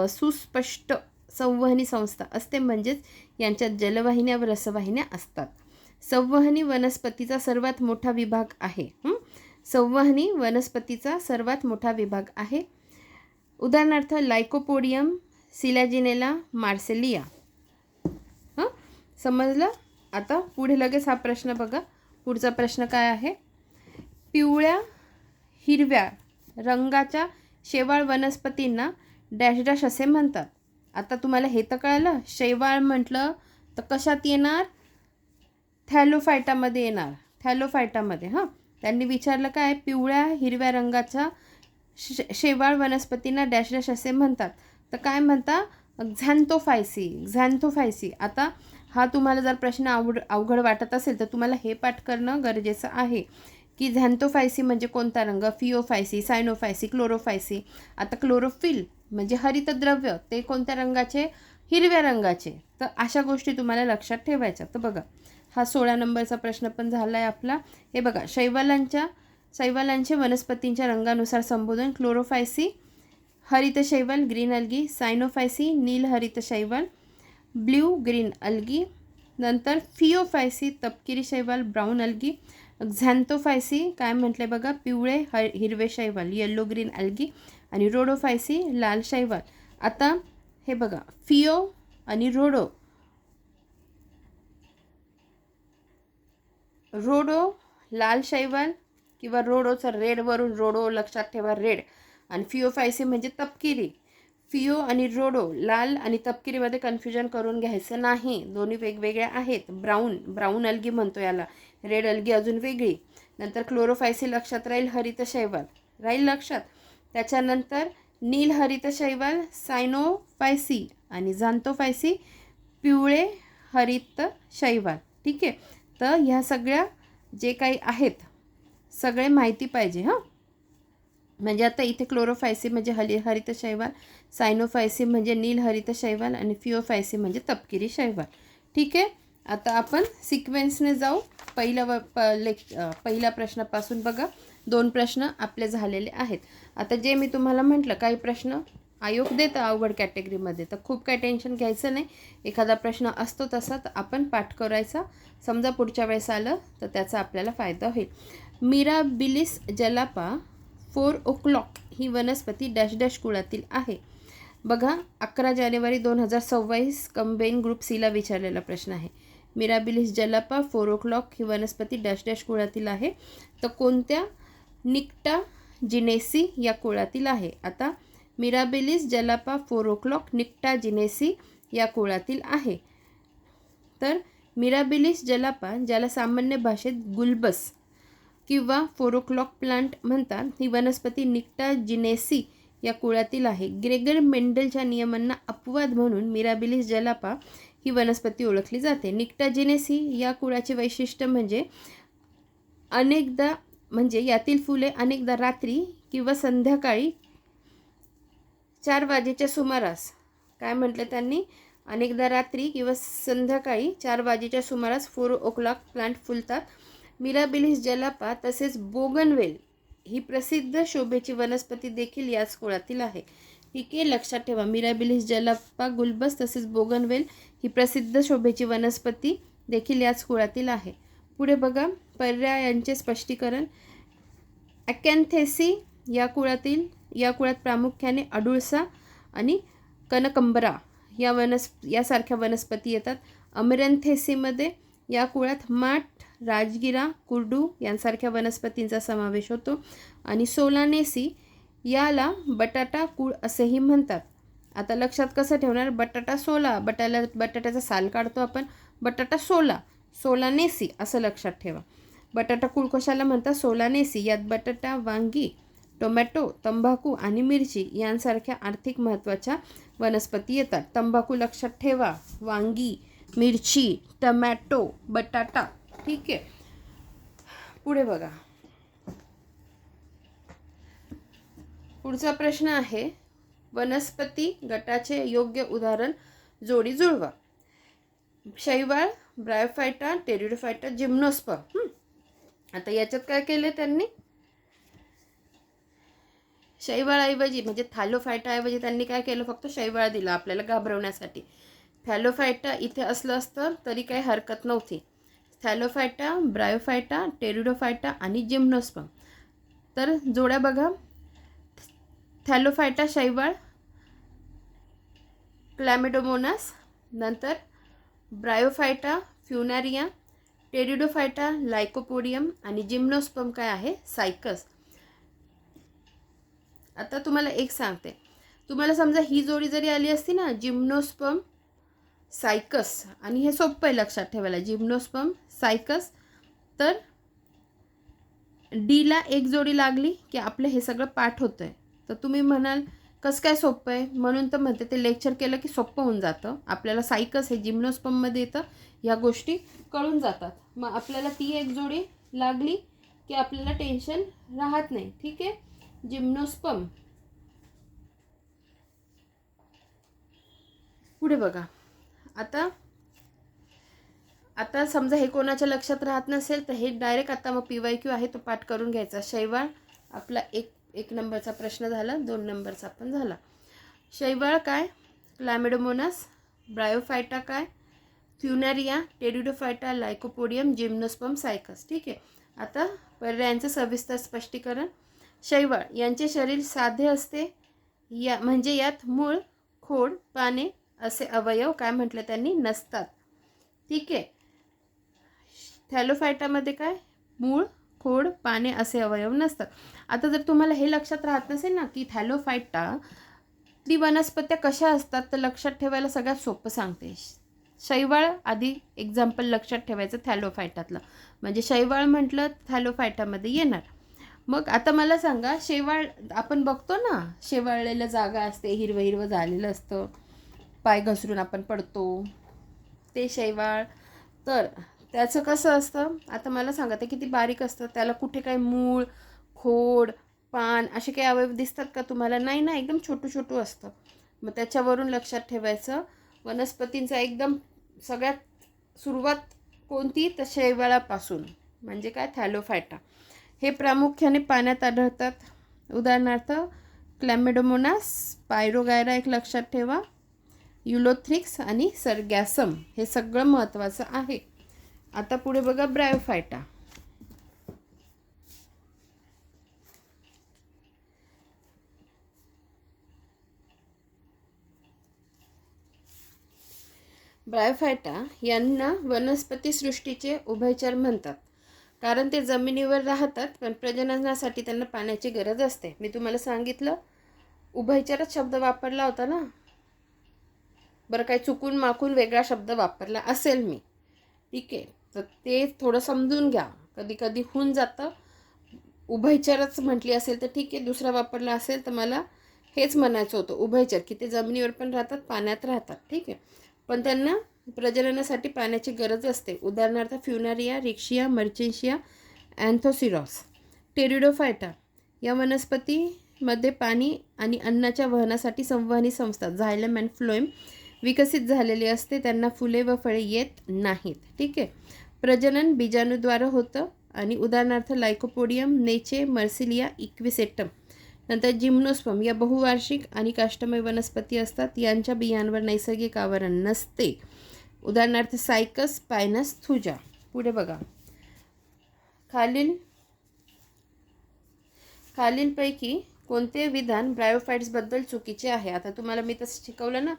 सुस्पष्ट संवहनी संस्था असते, म्हणजेच यांच्यात जलवाहिन्या व रसवाहिन्या असतात. संवहनी वनस्पतीचा सर्वात मोठा विभाग आहे. संवहनी वनस्पतीचा सर्वात मोठा विभाग आहे. उदाहरणार्थ लायकोपोडियम, सिलॅजिनेला, मार्सेलिया. समजलं? आता पुढे लगेच हा प्रश्न बघा. पुढचा प्रश्न काय आहे? पिवळ्या हिरव्या रंगाच्या शेवाळ वनस्पतींना डॅश डॅश असे म्हणतात. आता तुम्हाला हे तर कळलं. शैवाळ म्हटलं तर कशात येणार? थॅलोफायटामध्ये येणार. थॅलोफायटामध्ये. त्यांनी विचारलं काय? पिवळ्या हिरव्या रंगाच्या शेवाळ वनस्पतींना डॅश डॅश असे म्हणतात. तर काय म्हणता? झॅन्थोफायसी. झॅन्थोफायसी. आता हा तुम्हाला जर प्रश्न अवघड वाटत असेल तर तुम्हाला हे पाठ करणं गरजेचं आहे की झॅन्थोफायसी म्हणजे कोणता रंग? फिओफायसी, सायनोफायसी, क्लोरोफायसी. आता क्लोरोफिल म्हणजे हरितद्रव्य, ते कोणत्या रंगाचे? हिरव्या रंगाचे. तर अशा गोष्टी तुम्हाला लक्षात ठेवायच्या. तर बघा, हा 16 नंबरचा प्रश्न पण झाला आहे आपला. हे बघा, शैवालांचे वनस्पतींच्या रंगानुसार संबोधन. क्लोरोफायसी हरित शैवाल, ग्रीन अल्गी. सायनोफायसी नील हरित शैवाल, ब्ल्यू ग्रीन अल्गी. नंतर फिओफायसी तपकिरी शैवाल, ब्राऊन अल्गी. झॅन्थोफायसी काय म्हटले बघा? पिवळे हिरवे शैवाल, येलो ग्रीन अल्गी. आणि रोडोफायसी लाल शैवाल. आता हे बघा, फिओ आणि रोडो लाल शैवाल किंवा रोडोचा रेडवरून रोडो लक्षात ठेवा, रेड. आणि फिओफायसी म्हणजे तपकिरी. फिओ आणि रोडो लाल आणि तपकिरीमध्ये कन्फ्युजन करून घ्यायचं नाही, दोन्ही वेगवेगळ्या आहेत. ब्राऊन अल्गी म्हणतो याला, रेड अल्गी अजून वेगळी. नंतर क्लोरोफायसी लक्षात राहील, हरित शैवाल राहील लक्षात. त्याच्यानंतर नील हरित शैवाल सायनोफायसी आणि झॅन्थोफायसी पिवळे हरित शैवाल. ठीक आहे. तर ह्या सगळ्या जे काही आहेत सगळे माहिती पाहिजे. म्हणजे आता इथे क्लोरोफायसी म्हणजे हरित शैवाल, सायनोफायसी म्हणजे नील हरित शैवाल आणि फिओफायसी म्हणजे तपकिरी शैवाल. ठीक आहे. आता आपण सिक्वेन्सने जाऊ. पहिल्या प्रश्नापासून बघा, 2 प्रश्न आपले झालेले आहेत. आता जे मी तुम्हाला म्हटलं, काही प्रश्न आयोग देतं अवघड कॅटेगरीमध्ये, तर खूप काही टेन्शन घ्यायचं नाही. एखादा प्रश्न असतो तसा तर आपण पाठ करायचा. समजा पुढच्या वेळेस आलं तर त्याचा आपल्याला फायदा होईल. मिराबिलिस जलापा 4 o'clock ही वनस्पती डॅश डॅश कुळातील आहे. बघा, 11 जानेवारी 2026 कंबाईन ग्रुप सीला विचारलेला प्रश्न आहे. मिराबिलिस जलापा 4 o'clock ही वनस्पती डॅश डॅश कुळातील आहे. तर कोणत्या? निक्टा जिनेसी या कुळातील आहे. आता मिराबिलिस जलापा 4 o'clock निक्टा जिनेसी या कुळातील आहे. तर मिराबिलिस जलापा, ज्याला सामान्य भाषेत गुल्बस किंवा 4 o'clock प्लांट म्हणतात, ही वनस्पती निक्टा जिनेसी या कुळातील आहे. ग्रेगर मेंडलच्या नियमांना अपवाद म्हणून मिराबिलिस जलापा ही वनस्पती ओळखली जाते. निक्टा जिनेसी या कुळाचे वैशिष्ट्य म्हणजे यातील फुले अनेकदा रात्री किंवा संध्याकाळी 4 वाजेच्या सुमारास, काय म्हटलं त्यांनी? अनेकदा रात्री किंवा संध्याकाळी 4 वाजेच्या सुमारास 4 o'clock प्लांट फुलतात. मिराबिलिस जलापा तसेच बोगनवेल ही प्रसिद्ध शोभेची वनस्पती देखील याच कुळातील आहे. ठीक आहे, लक्षात ठेवा. मिराबिलिस, जलप्पा, गुलबस तसेच बोगनवेल ही प्रसिद्ध शोभेची वनस्पती देखील याच कुळातील आहे. पुढे बघा, पर्यायांचे स्पष्टीकरण. अकॅन्थेसी या कुळात प्रामुख्याने अडुळसा आणि कनकंबरा यासारख्या वनस्पती येतात. अमरॅन्थेसीमध्ये या कुळात माठ, राजगिरा, कुरडू यांसारख्या वनस्पतींचा समावेश होतो. आणि सोलानेसी याला बटाटा कुळ असेही म्हणतात. आता लक्षात कसं ठेवणार? बटाटा सोला, बटाट्याचा साल काढतो आपण, बटाटा सोलानेसी असं लक्षात ठेवा. बटाटा कुळ कशाला म्हणतात? सोलानेसी. यात बटाटा, वांगी, टोमॅटो, तंबाखू आणि मिरची यांसारख्या आर्थिक महत्त्वाच्या वनस्पती येतात. तंबाखू लक्षात ठेवा, वांगी, मिरची, टोमॅटो, बटाटा. ठीक आहे, पुढे बघा. पुढचा प्रश्न आहे, वनस्पती गटाचे योग्य उदाहरण जोडी जुळवा. शैवाल, ब्रायोफायटा, टेरिडोफायटा, जिम्नोस्पर्म. आता याच्यात काय केलं त्यांनी? शैवाळऐवजी म्हणजे थॅलोफायटाऐवजी त्यांनी काय केलं? फक्त शैवाळ दिला आपल्याला घाबरवण्यासाठी. थॅलोफायटा इथे असलं असतं तरी काही हरकत नव्हती. थॅलोफायटा, ब्रायोफायटा, टेरिडोफायटा आणि जिम्नोस्पर्म. तर जोड्या बघा. थॅलोफायटा शैवाळ, क्लॅमिडोमोनास, नंतर ब्रायोफायटा फ्युनारिया, टेरिडोफायटा लायकोपोडियम आणि जिम्नोस्पर्म काय आहे? सायकस. आता तुम्हाला एक सांगते, तुम्हाला समजा ही जोडी जरी आली असती ना, जिम्नोस्पर्म सायकस, आणि हे सोपं आहे लक्षात ठेवायला, जिम्नोस्पर्म सायकस, तर डीला एक जोडी लागली की आपलं हे सगळं पाठ होतं आहे. तर तुम्ही म्हणाल कसं काय सोपं आहे? म्हणून तर म्हणते ते लेक्चर केलं की सोपं होऊन जातं आपल्याला. सायकस हे जिम्नोस्पर्ममध्ये येतं, ह्या गोष्टी कळून जातात. मग आपल्याला ती एक जोडी लागली की आपल्याला टेन्शन राहत नाही. ठीक आहे, जिम्नोस्पर्म. पुढे बघा. आता समजा हे कोणाच्या लक्षात राहत नसेल तर हे डायरेक्ट आता मग PYQ आहे तो पाठ करून घ्यायचा. शैवाळ आपला एक नंबरचा प्रश्न झाला, 2 नंबरचा पण झाला. शैवाळ काय? क्लॅमिडोमोनास. ब्रायोफायटा काय? फ्युनारिया, टेरिडोफायटा लायकोपोडियम, जिम्नोस्पर्म सायकस. ठीक आहे, आता पर्यायांचं सविस्तर स्पष्टीकरण. शैवाळ यांचे शरीर साधे असते, म्हणजे यात मूळ, खोड, पाने असे अवयव काय म्हटलं त्यांनी? नसतात. ठीक आहे. थॅलोफायटामध्ये काय? मूळ, खोड, पाने असे अवयव नसतात. आता जर तुम्हाला हे लक्षात राहत नसेल ना की थॅलोफायटा ती वनस्पत्या कशा असतात, तर लक्षात ठेवायला सगळ्यात सोपं सांगते. शैवाळ आधी एक्झाम्पल लक्षात ठेवायचं थॅलोफायटातलं, म्हणजे शैवाळ म्हटलं थॅलोफायटामध्ये येणार. मग आता मला सांगा, शेवाळ आपण बघतो ना, शेवाळलेलं जागा असते, हिरवं हिरवं झालेलं असतं, पाय घसरून आपण पडतो, ते शैवाळ. तर त्याचं कसं असतं? आता मला सांगा, ते किती बारीक असतं, त्याला कुठे काय मूळ, खोड, पान असे काही अवयव दिसतात का तुम्हाला? नाही ना, एकदम छोटू छोटू असतं. मग त्याच्यावरून लक्षात ठेवायचं, वनस्पतींचा एकदम सगळ्यात सुरुवात कोणती? तर शैवाळापासून, म्हणजे काय? थॅलोफायटा. हे प्रामुख्याने पाण्यात आढळतात. उदाहरणार्थ क्लॅमिडोमोनास, पायरोगायरा एक लक्षात ठेवा, युलोथ्रिक्स आणि सर्गॅसम, हे सगळं महत्त्वाचं आहे. आता पुढे बघा, ब्रायोफायटा. ब्रायोफायटा यांना वनस्पती सृष्टीचे उभयचर म्हणतात, कारण ते जमिनीवर राहतात पण प्रजननासाठी त्यांना पाण्याची गरज असते. मी तुम्हाला सांगितलं उभयचरच शब्द वापरला होता ना. बरं, काही चुकून माकून वेगळा शब्द वापरला असेल मी. ठीक आहे, तर ते थोडं समजून घ्या. कधी कधी होऊन जातं, उभयचरच म्हटली असेल तर ठीक आहे, दुसरा वापरला असेल तर मला हेच म्हणायचं होतं, उभयचर, की ते जमिनीवर पण राहतात, पाण्यात राहतात. ठीक आहे, पण त्यांना प्रजननासाठी पाण्याची गरज असते. उदाहरणार्थ फ्युनारिया, रिक्शिया, मर्चेन्शिया, अँथोसिरॉस. टेरिडोफायटा या वनस्पतीमध्ये पाणी आणि अन्नाच्या वहनासाठी संवहनी संस्था झायलम अँड फ्लोएम विकसित झालेली असते. त्यांना फुले व फळे येत नाहीत. ठीक आहे, प्रजनन बीजाणूद्वारे होतं आणि उदाहरणार्थ लायकोपोडियम, नेचे, मर्सिलिया, इक्विसेटम. नंतर जिम्नोस्पर्म या बहुवार्षिक आणि काष्ठमय वनस्पती असतात. यांच्या बियांवर नैसर्गिक आवरण नसते. उदाहरणार्थ सायकस, पायनस, थुजा. पुढे बघा, खालीलपैकी कोणते विधान ब्रायोफाइट्सबद्दल चुकीचे आहे? आता तुम्हाला मी तसं शिकवलं ना,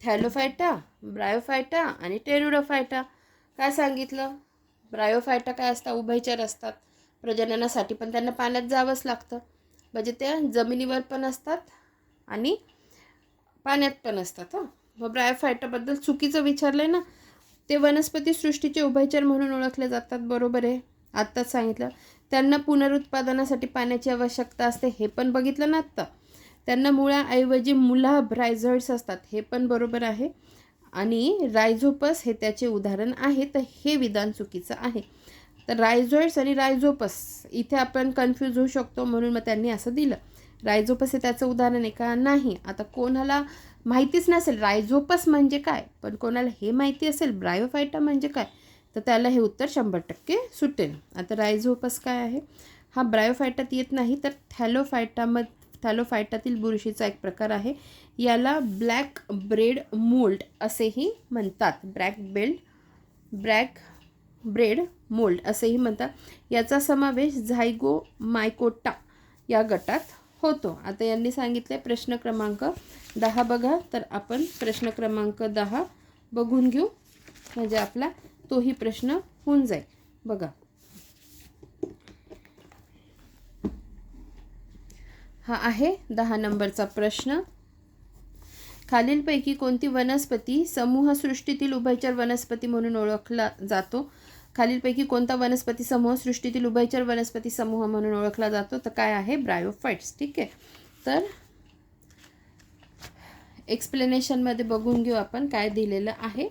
थॅलोफायटा, ब्रायोफायटा आणि टेरुडोफायटा. काय सांगितलं? ब्रायोफायटा काय असतात? उभयचर असतात प्रजननासाठी, पण त्यांना पाण्यात जावंच लागतं. म्हणजे त्या जमिनीवर पण असतात आणि पाण्यात पण असतात. मग ब्रायोफायटाबद्दल चुकीचं विचारलं आहे ना. ते वनस्पती सृष्टीचे उभयचर म्हणून ओळखले जातात. बरोबर आहे, आत्ताच सांगितलं. त्यांना पुनरुत्पादनासाठी पाण्याची आवश्यकता असते, हे पण बघितलं ना आत्ता. त्यांना मुळाऐवजी मुलाभ रायझॉइड्स असतात, हे पण बरोबर आहे. आणि रायझोपस हे त्याचे उदाहरण आहे. तर हे विधान चुकीचं आहे. तर रायझॉइड्स आणि रायझोपस इथे आपण कन्फ्यूज होऊ शकतो, म्हणून मग त्यांनी असं दिलं. रायझोपस हे त्याचं उदाहरण आहे का? नाही. आता कोणाला माहितीच नसेल रायझोपस म्हणजे काय, पण कोणाला हे माहिती असेल ब्रायोफायटा म्हणजे काय, तर त्याला हे उत्तर 100% सुटेल. आता रायझोपस काय आहे? हा ब्रायोफायटात येत नाही, तर थॅलोफायटातील बुरशीचा एक प्रकार आहे. याला ब्लॅक ब्रेड मोल्ड असेही म्हणतात. ब्लॅक ब्रेड मोल्ड असेही म्हणतात. याचा समावेश झायगोमायकोटा या गटात होतो. आता यांनी सांगितले प्रश्न क्रमांक 10 बघा. तर आपण प्रश्न क्रमांक 10 बघून घेऊ, म्हणजे आपला तोही प्रश्न होऊन जाईल. बघा, हा आहे 10 नंबरचा प्रश्न. खालीलपैकी कोणती वनस्पती समूहसृष्टीतील उभयचर वनस्पती म्हणून ओळखला जातो? खालीलपैकी कोणता वनस्पती समूह सृष्टीतील उभयचर वनस्पती समूह म्हणून ओळखला जातो? तर काय आहे? ब्रायोफाइट्स. ठीक आहे, तर एक्सप्लेनेशनमध्ये बघून घेऊ आपण काय दिलेलं आहे.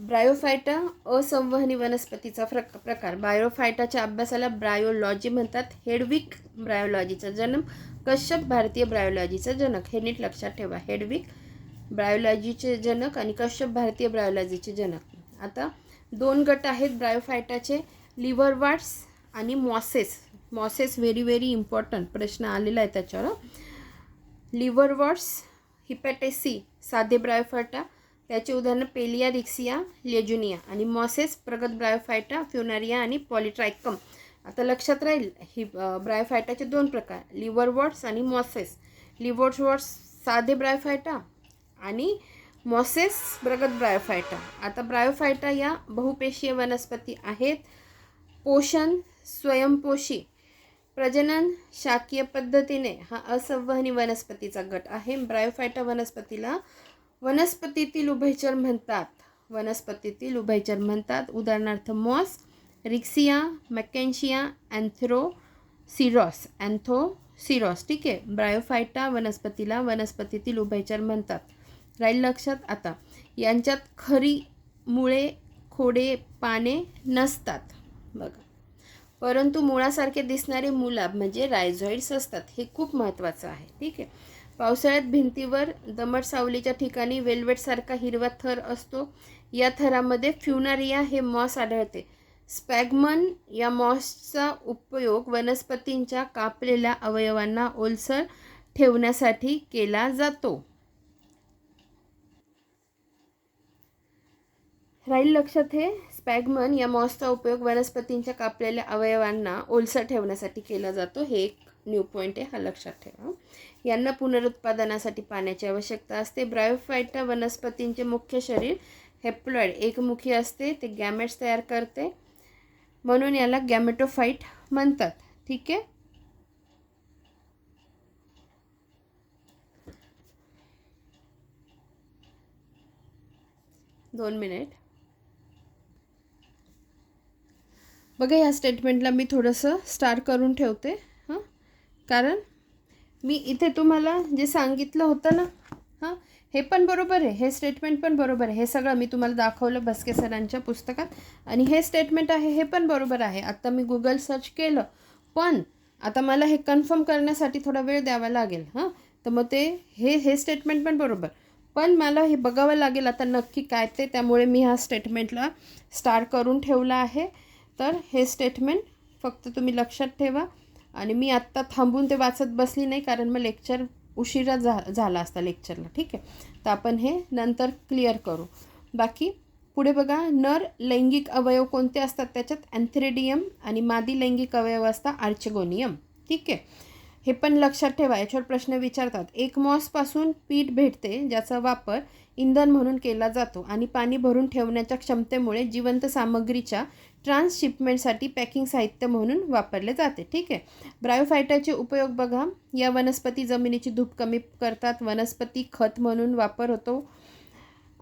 ब्रायोफायटा असंवहनी वनस्पतीचा प्रकार. ब्रायोफायटाच्या अभ्यासाला ब्रायोलॉजी म्हणतात. हेडविक ब्रायोलॉजीचा जन्म. कश्यप भारतीय ब्रायोलॉजीचा जनक. हे नीट लक्षात ठेवा. हेडविक ब्रायोलॉजीचे जनक आणि कश्यप भारतीय ब्रायोलॉजीचे जनक. आता 2 गट आहेत ब्रायोफायटाचे, लिव्हरवर्ट्स आणि मॉसेस. मॉसेस व्हेरी इम्पॉर्टंट, प्रश्न आलेला आहे त्याच्यावर. लिव्हरवर्ट्स, हिपॅटेसी साधे ब्रायोफायटा, त्याचे उदाहरण पेलिया, रिक्सिया, लेजुनिया. आणि मॉसेस प्रगत ब्रायोफायटा, फ्युनारिया आणि पॉलिट्रायकम. आता लक्षात राहील ही ब्रायोफायटाचे 2 प्रकार, लिव्हरवर्ट्स आणि मॉसेस. लिव्हरवर्ट्स साधे ब्रायोफायटा आणि मॉसेस प्रगत ब्रायोफायटा. आता ब्रायोफायटा या बहुपेशीय वनस्पती आहेत. पोषण स्वयंपोषी, प्रजनन शाकीय पद्धतीने हा असंवहनी वनस्पतीचा गट आहे. ब्रायोफायटा वनस्पतीला वनस्पतीतील उभयचर म्हणतात. वनस्पतीतील उभयचर म्हणतात. उदाहरणार्थ मॉस, रिक्सिया, मॅकेन्शिया, अँथोसिरॉस. ठीक आहे, ब्रायोफायटा वनस्पतीला वनस्पतीतील उभयचर म्हणतात. राहील लक्षात. आता यांच्यात खरी मुळे, खोडे, पाने नसतात बघा, परंतु मुळासारखे दिसणारे मुलाभ म्हणजे रायझॉइड्स असतात. हे खूप महत्त्वाचं आहे. ठीक आहे. पावसाळ्यात भिंतीवर दमट सावलीच्या ठिकाणी वेल्वेटसारखा हिरवा थर असतो. या थरामध्ये फ्युनारिया हे मॉस आढळते. स्पॅगमन या मॉसचा उपयोग वनस्पतींच्या कापलेल्या अवयवांना ओलसर ठेवण्यासाठी केला जातो. राहील लक्षात. हे स्पॅगमन या मॉसचा उपयोग वनस्पतींच्या कापलेल्या अवयवांना ओलसर ठेवण्यासाठी केला जातो. हे एक न्यू पॉईंट आहे, हा लक्षात ठेवा. यांना पुनरुत्पादनासाठी पाण्याची आवश्यकता असते. ब्रायोफायटा वनस्पतींचे मुख्य शरीर हेप्लॉइड एकमुखी असते. ते गॅमेट्स तयार करते, म्हणून याला गॅमेटोफाइट म्हणतात. ठीक आहे. दोन मिनिट बघा. या स्टेटमेंटला मी थोडंसं स्टार करून ठेवते हां, कारण मी इथे तुम्हाला जे सांगितलं होतं ना, हां, हे पण बरोबर आहे, हे स्टेटमेंट पण बरोबर आहे. हे सगळं मी तुम्हाला दाखवलं बस्के सरांच्या पुस्तकात. आणि हे स्टेटमेंट आहे हे पण बरोबर आहे. आता मी गुगल सर्च केलं, पण आता मला हे कन्फर्म करण्यासाठी थोडा वेळ द्यावा लागेल. हां, तर मग ते हे स्टेटमेंट पण बरोबर, पण मला हे बघावं लागेल आता नक्की काय ते, त्यामुळे मी ह्या स्टेटमेंटला स्टार करून ठेवला आहे. तर हे स्टेटमेंट फक्त तुम्ही लक्षात ठेवा. आणि मी आत्ता थांबून ते वाचत बसली नाही, कारण मग लेक्चर उशिरा झाला असता लेक्चरला. ठीक आहे, तर आपण हे नंतर क्लिअर करू. बाकी पुढे बघा, नर लैंगिक अवयव कोणते असतात त्याच्यात, अँथ्रेडियम, आणि मादी लैंगिक अवयव असतात आर्चेगोनियम. ठीक आहे, हे पण लक्षात ठेवा, याच्यावर प्रश्न विचारतात. एक मॉसपासून पीठ भेटते ज्याचा वापर इंधन म्हणून केला जातो आणि पाणी भरून ठेवण्याच्या क्षमतेमुळे जिवंत सामग्रीच्या ट्रान्सशिपमेंटसाठी पॅकिंग साहित्य म्हणून वापरले जाते. ठीक आहे, ब्रायोफायटाचे उपयोग बघा, या वनस्पती जमिनीची धूप कमी करतात, वनस्पती खत म्हणून वापर होतो,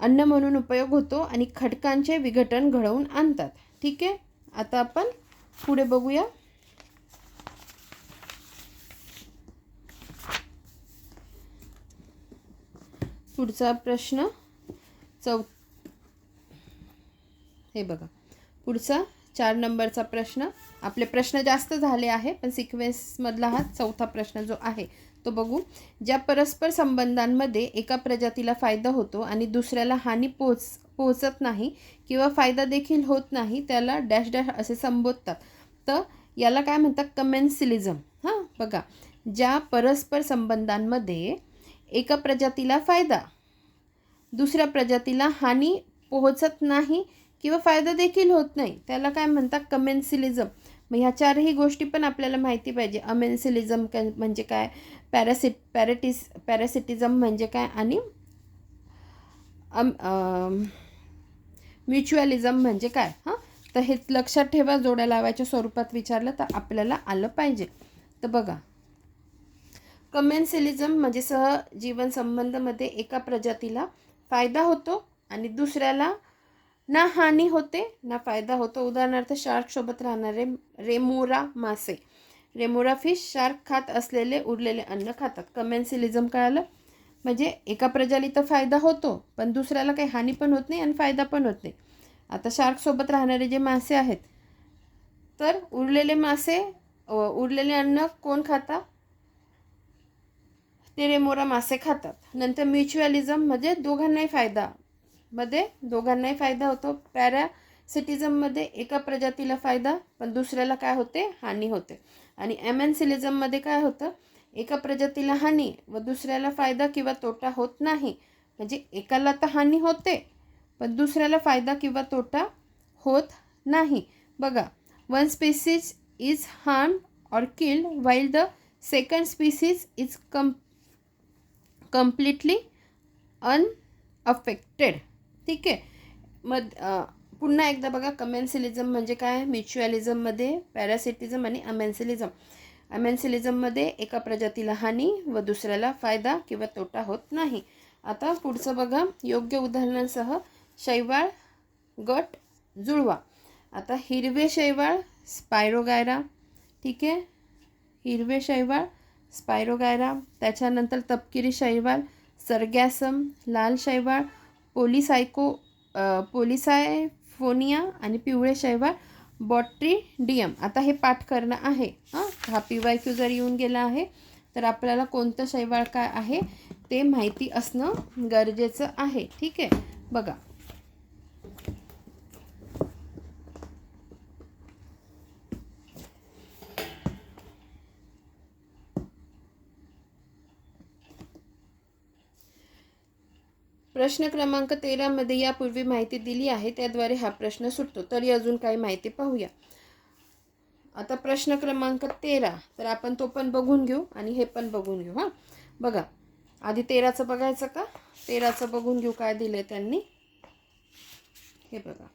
अन्न म्हणून उपयोग होतो आणि खडकांचे विघटन घडवून आणतात. ठीक आहे, आता आपण पुढे बघूया. पुढचा प्रश्न हे बघा, पुढचा 4 नंबरचा प्रश्न. आपले प्रश्न जास्त झाले आहे, पण सिक्वेन्समधला हा चौथा प्रश्न जो आहे तो बघू. ज्या परस्पर संबंधांमध्ये एका प्रजातीला फायदा होतो आणि दुसऱ्याला हानी पोहोचत नाही किंवा फायदा देखील होत नाही त्याला डॅश डॅश असे संबोधतात. तर याला काय म्हणतात, कमेन्सिलिझम. हां बघा, ज्या परस्पर संबंधांमध्ये एका प्रजातीला फायदा, दुसऱ्या प्रजातीला हानी पोहोचत नाही किंवा फायदा देखील होत नाही त्याला काय म्हणतात, कमेन्सिलिझम. मग ह्या चारही गोष्टी पण आपल्याला माहिती पाहिजे. अमेन्सिलिझम म्हणजे काय, पॅरासिटिझम म्हणजे काय, आणि म्युच्युअलिझम म्हणजे काय. हां, तर हे लक्षात ठेवा, जोड्या लावायच्या स्वरूपात विचारलं तर आपल्याला आलं पाहिजे. तर बघा, कमेन्सिलिझम म्हणजे सहजीवन संबंधामध्ये एका प्रजातीला फायदा होतो आणि दुसऱ्याला ना हानी होते ना फायदा होतो. उदाहरणार्थ, शार्कसोबत राहणारे रेमोरा मासे, रेमोरा फिश शार्क खात असलेले उरलेले अन्न खातात. कमेन्सिलिझम कळालं, म्हणजे एका प्रजातीला तर फायदा होतो पण दुसऱ्याला काही हानी पण होत नाही आणि फायदा पण होत नाही. आता शार्कसोबत राहणारे जे मासे आहेत, तर उरलेले अन्न कोण खाता, ते रेमोरा मासे खातात. नंतर म्युच्युअलिझम म्हणजे दोघांनाही फायदा होतो. पॅरासिटिझममध्ये एका प्रजातीला फायदा पण दुसऱ्याला काय होते, हानी होते. आणि ॲमेन्सिलिझममध्ये काय होतं, एका प्रजातीला हानी व दुसऱ्याला फायदा किंवा तोटा होत नाही. म्हणजे एकाला तर हानी होते पण दुसऱ्याला फायदा किंवा तोटा होत नाही. बघा, one species is harm or killed while the second species is completely unaffected. ठीक आहे, मग पुन्हा एकदा बघा, कमेन्सिलिझम म्हणजे काय, म्युच्युअलिझममध्ये पॅरासिटिझम आणि अमेन्सिलिझममध्ये एका प्रजातीला हानी व दुसऱ्याला फायदा किंवा तोटा होत नाही. आता पुढचं बघा, योग्य उदाहरणांसह शैवाल गट जुळवा. आता हिरवे शैवाल स्पायरोगायरा. ठीक आहे, हिरवे शैवाल स्पायरोगायरा. त्याच्यानंतर तपकिरी शैवाल सर्गॅसम, लाल शैवाल पोलिसायफोनिया आणि पिवळे शैवाल बॉट्रिडियम. आता हे पाठ करणं आहे. हा PYQ जर येऊन गेला आहे तर आपल्याला कोणतं शैवाल काय आहे ते माहिती असणं गरजेचं आहे. ठीक आहे, बघा, प्रश्न क्रमांक 13 मध्ये यापूर्वी माहिती दिली आहे त्याद्वारे हा प्रश्न सुटतो. तरी अजून काही माहिती पाहूया. आता प्रश्न क्रमांक 13, तर आपण तो पण बघून घेऊ आणि हे पण बघून घेऊ. हां बघा, आधी 13चं बघायचं का, 13चं बघून घेऊ काय दिले त्यांनी. हे बघा,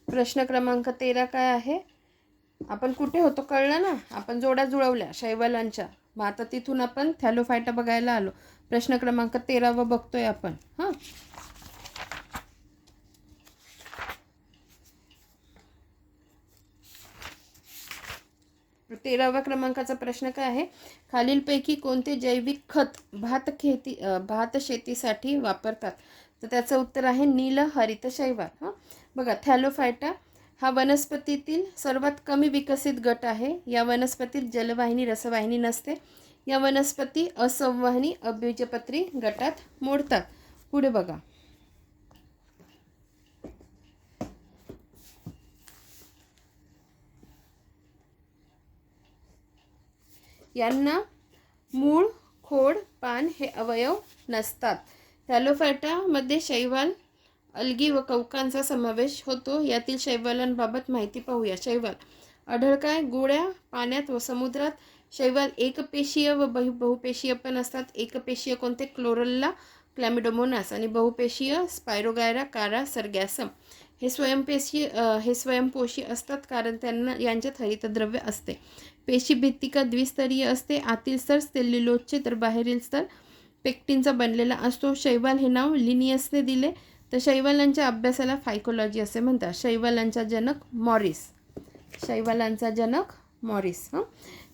प्रश्न क्रमांक 13 काय आहे, आपण कुठे होतो कळलं ना, आपण जोड्या जुळवल्या शैवालांच्या. मग आता तिथून आपण थॅलोफायटा बघायला आलो. प्रश्न क्रमांक 13 बघतोय आपण. हां, 13व्या क्रमांकाचा प्रश्न काय आहे, खालीलपैकी कोणते जैविक खत भात शेतीसाठी वापरतात. तर त्याचं उत्तर आहे नील हरित शैवाल. हां बघा, थॅलोफायटा हा वनस्पतीतील सर्वात कमी विकसित गट आहे. या वनस्पतीत जलवाहिनी रसवाहिनी नसते. या वनस्पती असंवहनी अबीजपत्री गटात मोडतात. पुढे बघा. यांना मूळ, खोड, पान हे अवयव नसतात. थॅलोफायटामध्ये शैवाल, अल्गी व कवकांचा समावेश होतो. यातील शैवालांबाबत माहिती पाहूया. शैवाल आढळकाय गोड्या पाण्यात व समुद्रात. शैवाल एकपेशीय व बहुपेशीय पण असतात. एकपेशीय कोणते? क्लोरेल्ला, क्लॅमिडोमोनास. आणि बहुपेशीय स्पायरोगायरा, कारा, सर्गॅसम. हे स्वयंपोषी असतात कारण त्यांना यांच्यात हरितद्रव्य असते. पेशी भित्तिका द्विस्तरीय असते. आतील स्तर सेल्युलोजचे तर बाहेरील स्तर पेक्टिनचा बनलेला असतो. शैवाल हे नाव लिनियसने दिले. तर शैवालांच्या अभ्यासाला फायकोलॉजी असे म्हणतात. शैवालांचा जनक मॉरिस. शैवालांचा जनक मॉरिस.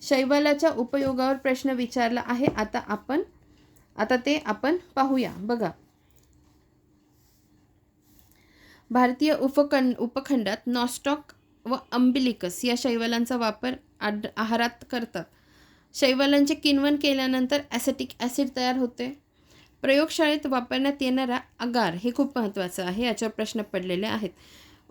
शैवालाच्या उपयोगावर प्रश्न विचारला आहे. आता ते आपण पाहूया. बघा. भारतीय उपखंडात नॉस्टॉक व अम्बिलिकस या शैवालांचा वापर आहारात करतात. शैवालांचे किण्वन केल्यानंतर ॲसेटिक ॲसिड तयार होते. प्रयोगशाळेत वापरण्यात येणारा अगार हे खूप महत्त्वाचं आहे. याच्यावर प्रश्न पडलेले आहेत.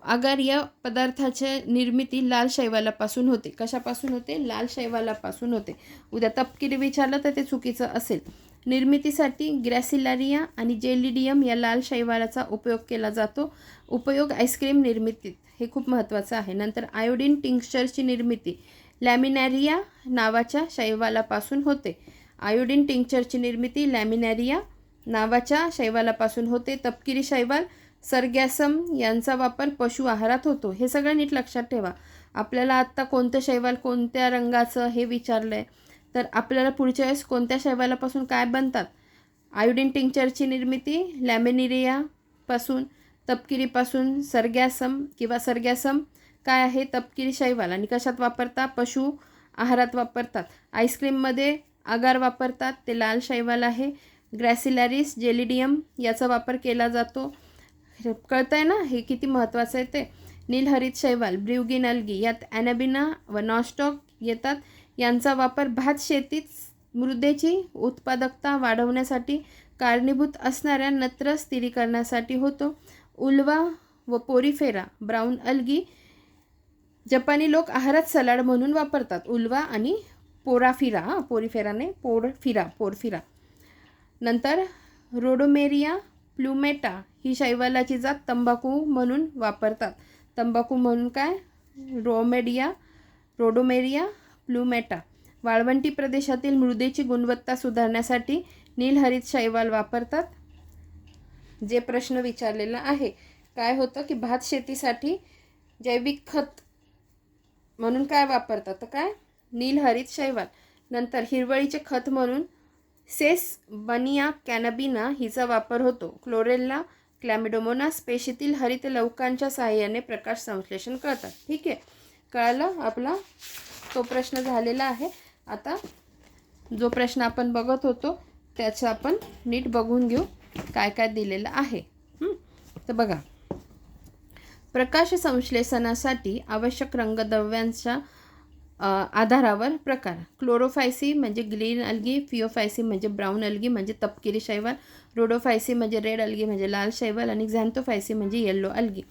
अगार या पदार्थाची निर्मिती लाल शैवालापासून होते. कशापासून होते? लाल शैवालापासून होते. उद्या तपकिरी विचारलं तर ते चुकीचं असेल. निर्मितीसाठी ग्रॅसिलारिया आणि जेलिडियम या लाल शैवालाचा उपयोग केला जातो. उपयोग आईस्क्रीम निर्मितीत हे खूप महत्त्वाचं आहे. नंतर आयोडीन टिंक्चरची निर्मिती लॅमिनॅरिया नावाच्या शैवालापासून होते. आयोडीन टिंक्चरची निर्मिती लॅमिनॅरिया नावाच्या शैवालापासून होते. तपकिरी शैवाल सर्गॅसम यांचा वापर पशु आहारात होतो. हे सगळं नीट लक्षात ठेवा. आपल्याला आत्ता कोणतं शैवाल कोणत्या रंगाचं हे विचारलं आहे, तर आपल्याला पुढच्या वेळेस कोणत्या शैवालापासून काय बनतात? आयोडीन टिंक्चरची निर्मिती लॅमिनेरियापासून, तपकिरीपासून सर्गॅसम किंवा सर्गॅसम काय आहे? तपकिरी शैवाल. आणि कशात वापरतात? पशु आहारात वापरतात. आईस्क्रीममध्ये अगार वापरतात, ते लाल शैवाल आहे. ग्रॅसिलॅरिस जेलिडियम याचा वापर केला जातो. कळतं आहे ना हे किती महत्त्वाचं आहे ते. नीलहरित शैवाल ब्र्युगिन अल्गी यात ॲनाबिना व नॉस्टॉक येतात. यांचा वापर भात शेतीत मृदेची उत्पादकता वाढवण्यासाठी कारणीभूत असणाऱ्या नत्र स्थिरीकरणासाठी होतो. उल्वा व पोरिफेरा ब्राऊन अल्गी जपानी लोक आहारात सलाड म्हणून वापरतात. उल्वा आणि पोराफिरा, पोरिफेराने पोरफिरा. नंतर रोडोमेरिया प्लुमेटा ही शैवालाची जात तंबाखू म्हणून वापरतात. तंबाखू म्हणून काय? रोडोमेरिया प्लुमेटा. वाळवंटी प्रदेशातील मृदेची गुणवत्ता सुधारण्यासाठी नीलहरित शैवाल वापरतात. जे प्रश्न विचारलेला आहे काय होतं की भात शेतीसाठी जैविक खत म्हणून काय वापरतात? तर काय? नीलहरित शैवाल. नंतर हिरवळीचे खत म्हणून सेस बनिया कॅनबिना हिचा वापर होतो. क्लोरेल्ला क्लॅमिडोमोनास पेशीतील हरित लवकांच्या सहाय्याने प्रकाश संश्लेषण करतात. ठीक आहे, कळालं आपला तो प्रश्न झालेला आहे. आता जो प्रश्न आपण बघत होतो त्याचं आपण नीट बघून घेऊ काय काय दिलेलं आहे. तर बघा. प्रकाश संश्लेषणासाठी आवश्यक रंगद्रव्यांच्या आधारावर प्रकार. क्लोरोफायसी म्हणजे ग्रीन अल्गी, फिओफायसी म्हणजे ब्राऊन अल्गी म्हणजे तपकिरी शैवाल, रोडोफायसी म्हणजे रेड अल्गी म्हणजे लाल शैवाल आणि झॅन्थोफायसी म्हणजे yellow algae.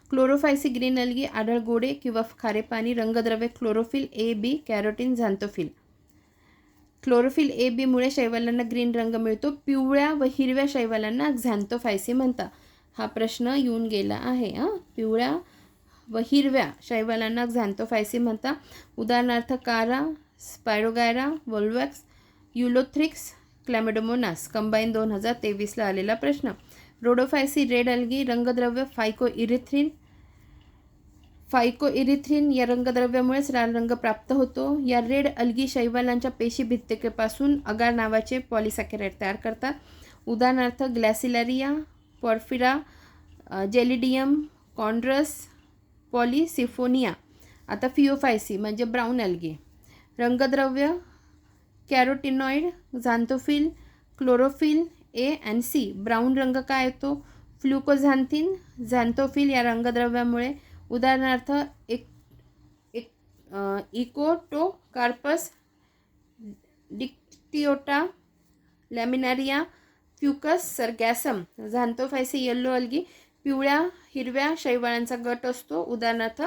Chlorophyceae green algae आढळ गोडे किंवा खारे पाणी. रंगद्रव्य chlorophyll A B, carotene, xanthophyll. Chlorophyll A B मुळे शैवालांना ग्रीन रंग मिळतो. पिवळ्या व हिरव्या शैवालांना झॅन्थोफायसी म्हणतात. हा प्रश्न येऊन गेला आहे. पिवळ्या व हिरव्या शैवालांना झॅन्थोफायसी म्हणतात. उदाहरणार्थ कारा, स्पायरोगायरा, वोल्वॅक्स, युलोथ्रिक्स, क्लॅमिडोमोनास. कंबाईन 2023ला आलेला प्रश्न. रोडोफायसी रेड अल्गी. रंगद्रव्य फायकोइरिथ्रिन या रंगद्रव्यामुळेच लाल रंग प्राप्त होतो. या रेड अल्गी शैवालांच्या पेशी भित्तिकेपासून अगार नावाचे पॉलिसॅकराइड तयार करतात. उदाहरणार्थ ग्लॅसिलारिया, पोरफिरा, जेलिडियम, कॉन्ड्रस, पॉलिसिफोनिया. आता फिओफायसी म्हणजे ब्राऊन अल्गी. रंगद्रव्य कॅरोटिनॉइड, झॅन्थोफिल, क्लोरोफिल ए आणि सी. ब्राऊन रंग काय येतो? फ्लुकोझॅन्थिन, झॅन्थोफिल या रंगद्रव्यामुळे उदाहरणार्थ एक एक इकोटोकार्पस, डिक्टिओटा, लॅमिनारिया, फ्युकस सरगॅसम, झांतोफायसी येल्लो अल्गी, पिवळ्या हिरव्या शैवाळांचा गट असतो. उदाहरणार्थ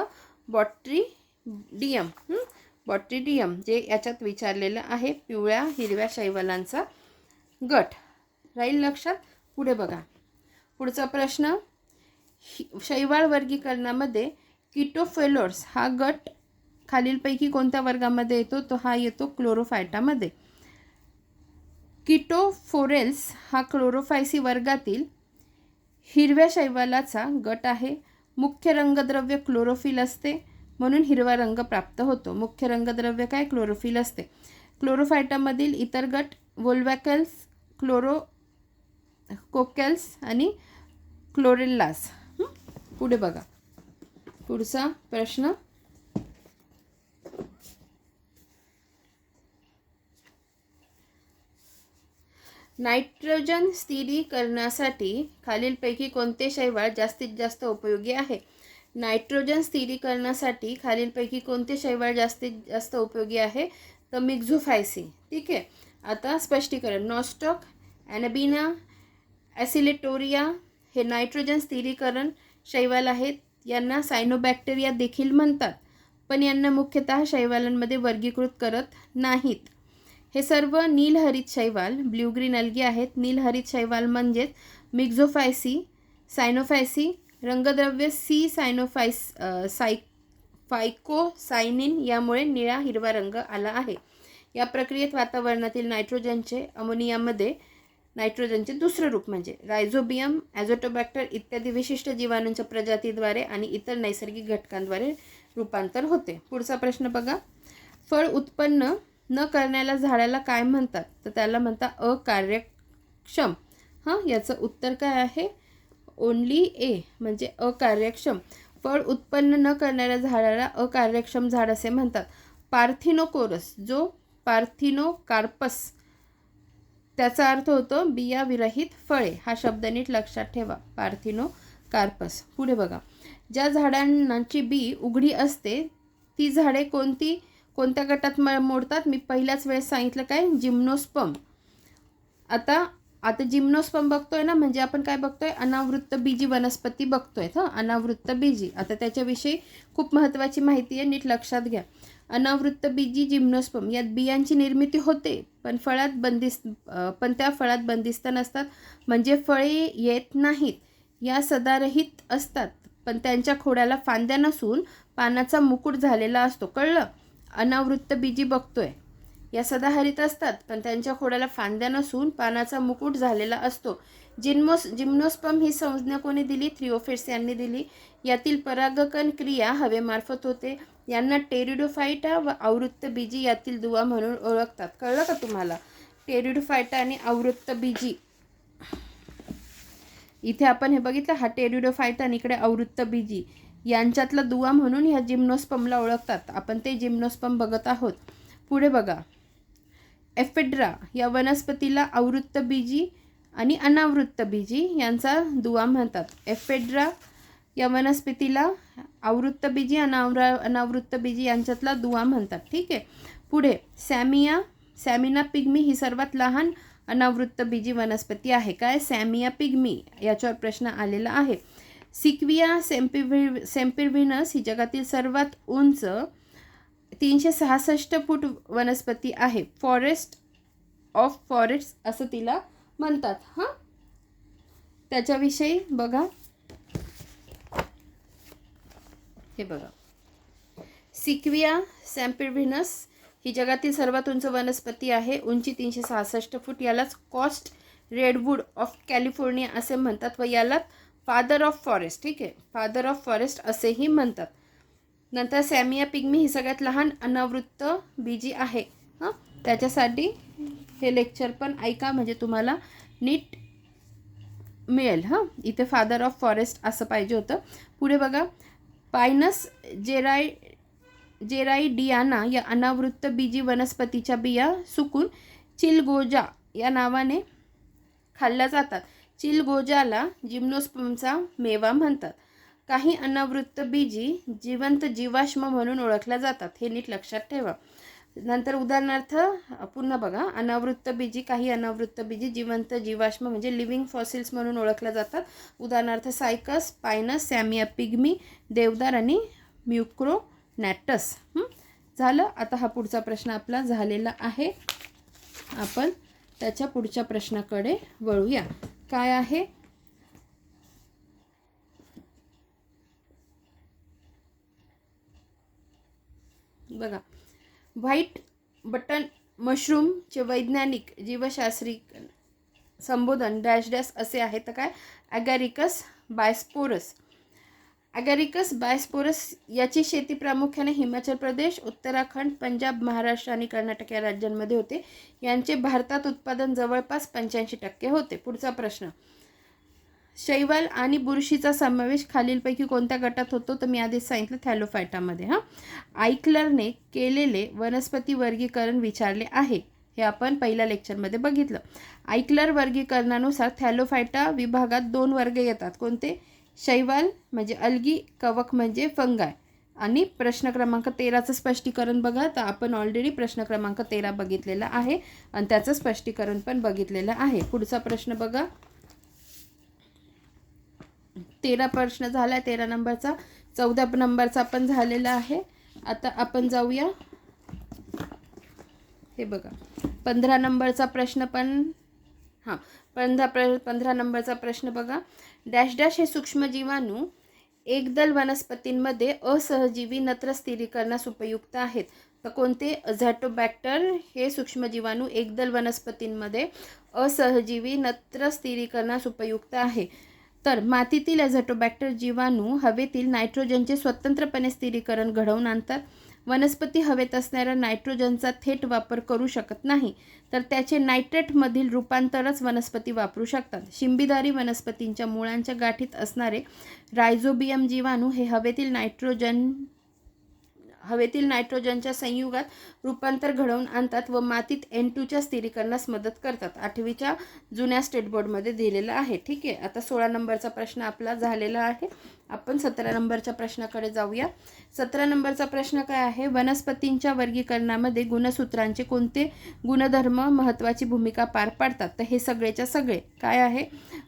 बॉट्रिडियम, बॉट्रिडियम जे याच्यात विचारलेलं आहे, पिवळ्या हिरव्या शैवालांचा गट. राहील लक्षात. पुढे बघा, पुढचा प्रश्न. शैवाल वर्गीकरणामध्ये किटोफेलोर्स हा गट खालीलपैकी कोणत्या वर्गामध्ये येतो? तो हा येतो क्लोरोफायटामध्ये. किटोफोरेल्स हा क्लोरोफायसी वर्गातील हिरव्या शैवालाचा गट आहे. मुख्य रंगद्रव्य क्लोरोफिल असते, म्हणून हिरवा रंग प्राप्त होतो. मुख्य रंगद्रव्य काय? क्लोरोफिल असते. क्लोरोफायटामधील इतर गट वोल्वॅकल्स, क्लोरोकोकल्स आणि क्लोरेल्लास. पुढे बघा, पुढचा प्रश्न. नायट्रोजन स्थिरीकरणासाठी खालीलपैकी कोणते शैवाल जास्तीत जास्त उपयोगी आहे? नायट्रोजन स्थिरीकरणासाठी खालीलपैकी कोणते शैवाल जास्तीत जास्त उपयोगी आहे? तर मिक्झोफायसी. ठीक आहे. आता स्पष्टीकरण. नॉस्टॉक, ॲनाबिना, ॲसिलेटोरिया हे नायट्रोजन स्थिरीकरण शैवाल आहेत. यांना सायनोबॅक्टेरिया देखील म्हणतात, पण यांना मुख्यतः शैवालांमध्ये वर्गीकृत करत नाहीत. हे सर्व नीलहरित शैवाल ब्ल्यू ग्रीन अल्गी आहेत. नीलहरित शैवाल म्हणजेच मिक्झोफायसी, सायनोफायसी. रंगद्रव्य सी फायकोसायनिन यामुळे निळा हिरवा रंग आला आहे. या प्रक्रियेत वातावरणातील नायट्रोजनचे अमोनियामध्ये नायट्रोजनचे दुसरे रूप म्हणजे रायझोबियम, ॲझोटोबॅक्टर इत्यादी विशिष्ट जीवाणूंच्या प्रजातीद्वारे आणि इतर नैसर्गिक घटकांद्वारे रूपांतर होते. पुढचा प्रश्न बघा. फळ उत्पन्न न करण्याला झाडाला काय म्हणतात? तर त्याला म्हणतात अकार्यक्षम. याचं उत्तर काय आहे? ओनली ए, म्हणजे अकार्यक्षम. फळ उत्पन्न न करणाऱ्या झाडाला अकार्यक्षम झाड असे म्हणतात. पार्थिनोकोरस जो पार्थिनोकार्पस त्याचा अर्थ होतो बिया विरहित फळे. हा शब्द नीट लक्षात ठेवा, पार्थिनोकार्पस. पुढे बघा. ज्या झाडांची बी उघडी असते ती झाडे कोणत्या गटात मोडतात? मी पहिल्याच वेळेस सांगितलं काय? जिम्नोस्पर्म. आता जिम्नोस्पर्म बघतोय ना, म्हणजे आपण काय बघतोय? अनावृत्त बीजी वनस्पती बघतोय. अनावृत्त बीजी. आता त्याच्याविषयी खूप महत्त्वाची माहिती आहे, नीट लक्षात घ्या. अनावृत्त बीजी जिम्नोस्पर्म यात बियांची निर्मिती होते, पण त्या फळात बंदिस्त नसतात, म्हणजे फळे येत नाहीत. या सदारहित असतात, पण त्यांच्या खोडाला फांद्या नसून पानाचा मुकुट झालेला असतो. कळलं? अनावृत्त बीजी बघतोय. या सदाहरित असतात, पण त्यांच्या खोडाला फांद्या नसून पानाचा मुकुट झालेला असतो. जिम्नोस्पर्म ही संज्ञा कोणी दिली? थ्रिओफिट्स यांनी दिली. यातील परागकण क्रिया हवेमार्फत होते. यांना टेरिडोफाइटा व आवृत्त बीजी यातील दुवा म्हणून ओळखतात. कळलं का तुम्हाला? टेरिडोफाइटा आणि आवृत्त बीजी. इथे आपण हे बघितलं, हा टेरिडोफाइटा आणि इकडे आवृत्त बीजी यांच्यातला दुवा म्हणून ह्या जिम्नोस्पर्मला ओळखतात. आपण ते जिम्नोस्पर्म बघत आहोत. पुढे बघा. एफेड्रा या वनस्पतीला आवृत्त बीजी आणि अनावृत्त बीजी यांचा दुवा म्हणतात. एफेड्रा या वनस्पतीला आवृत्त बीजी आणि अनावृत्त बीजी यांच्यातला दुवा म्हणतात. ठीक आहे. पुढे सॅमिना पिग्मी ही सर्वात लहान अनावृत्त बीजी वनस्पती आहे. काय? सॅमिया पिग्मी. याच्यावर प्रश्न आलेला आहे. सिक्विया सेम्पिव्हिनस ही जगातील सर्वात उंच 366 फूट वनस्पती आहे. फॉरेस्ट ऑफ फॉरेस्ट असं तिला म्हणतात. त्याच्याविषयी बघा. हे बघा. सिक्विया सेम्पिव्हिनस ही जगातील सर्वात उंच वनस्पती आहे. उंची 366 फूट. यालाच कॉस्ट रेडवूड ऑफ कॅलिफोर्निया असे म्हणतात व याला फादर ऑफ फॉरेस्ट. ठीक आहे, फादर ऑफ फॉरेस्ट असेही म्हणतात. नंतर सॅमिया पिग्मी ही सगळ्यात लहान अनावृत्त बीजी आहे. त्याच्यासाठी हे लेक्चर पण ऐका, म्हणजे तुम्हाला नीट मिळेल. इथे फादर ऑफ फॉरेस्ट असं पाहिजे होतं. पुढे बघा. पायनस जेराइडियाना या अनावृत्त बीजी वनस्पतीच्या बिया सुकून चिलगोजा या नावाने खाल्ल्या जातात. चिलगोजाला जिम्नोस्पर्मचा मेवा म्हणतात. काही अनावृत्तबीजी जिवंत जीवाश्म म्हणून ओळखल्या जातात, हे नीट लक्षात ठेवा. नंतर उदाहरणार्थ पुन्हा बघा, अनावृत्तबीजी, काही अनावृत्तबीजी जिवंत जीवाश्म म्हणजे लिव्हिंग फॉसिल्स म्हणून ओळखल्या जातात. उदाहरणार्थ सायकस, पायनस, सॅमिया पिग्मी, देवदार आणि म्युक्रोनॅटस. झालं. आता हा पुढचा प्रश्न आपला झालेला आहे. आपण त्याच्या पुढच्या प्रश्नाकडे वळूया. काय आहे? बघा, व्हाईट बटन मशरूमचे वैज्ञानिक जीवशास्त्री संबोधन डॅश डॅश असे आहे. तर काय? ॲगॅरिकस बायस्पोरस. ॲगॅरिकस बायस्पोरस याची शेती प्रामुख्याने हिमाचल प्रदेश, उत्तराखंड, पंजाब, महाराष्ट्र आणि कर्नाटक या राज्यांमध्ये होते. यांचे भारतात उत्पादन जवळपास 85% होते. पुढचा प्रश्न, शैवाल आणि बुरशीचा समावेश खालीलपैकी कोणत्या गटात होतो? तर मी आधीच सांगितलं, थॅलोफायटामध्ये. आयक्लरने केलेले वनस्पती वर्गीकरण विचारले आहे. हे आपण पहिल्या लेक्चरमध्ये बघितलं. आयक्लर वर्गीकरणानुसार थॅलोफायटा विभागात 2 वर्ग येतात. कोणते? शैवाल म्हणजे अल्गी, कवक म्हणजे फंगाय. आणि प्रश्न क्रमांक 13चं स्पष्टीकरण बघा. तर आपण ऑलरेडी प्रश्न क्रमांक 13 बघितलेला आहे आणि त्याचं स्पष्टीकरण पण बघितलेलं आहे. पुढचा प्रश्न बघा. 13 प्रश्न झाला, 13 नंबरचा. 14 नंबरचा पण झालेला आहे. आता आपण जाऊया. हे बघा, 15 नंबरचा प्रश्न पण 15 नंबरचा प्रश्न बघा. डॅश डॅश हे सूक्ष्मजीवाणू एकदल वनस्पतींमध्ये असहजीवी नत्र स्थिरीकरणास उपयुक्त आहेत. तर कोणते? झॅटोबॅक्टर हे सूक्ष्मजीवाणू एकदल वनस्पतींमध्ये असहजीवी नत्र स्थिरीकरणास उपयुक्त आहे. तर मातीतील ॲझॅटोबॅक्टर जीवाणू हवेतील नायट्रोजनचे स्वतंत्रपणे स्थिरीकरण घडवून आणतात. वनस्पती हवेत असणाऱ्या नायट्रोजनचा थेट वापर करू शकत नाही, तर त्याचे नायट्रेटमधील रूपांतरच वनस्पती वापरू शकतात. शिंबीधारी वनस्पतींच्या मुळांच्या गाठीत असणारे रायझोबियम जीवाणू हे हवेतील नायट्रोजनच्या संयुगात रूपांतर घडवून आणतात व मातीत N2च्या स्थिरीकरणास मदत करतात. 8वीच्या जुन्या स्टेट बोर्डमध्ये दिलेलं आहे. ठीक आहे. आता 16 नंबरचा प्रश्न आपला झालेला आहे. आपण 17 नंबरच्या प्रश्नाकडे जाऊया. 17 नंबरचा प्रश्न काय आहे? वनस्पतींच्या वर्गीकरणामध्ये गुणसूत्रांचे कोणते गुणधर्म महत्त्वाची भूमिका पार पाडतात? तर हे सगळेच्या सगळे काय आहे?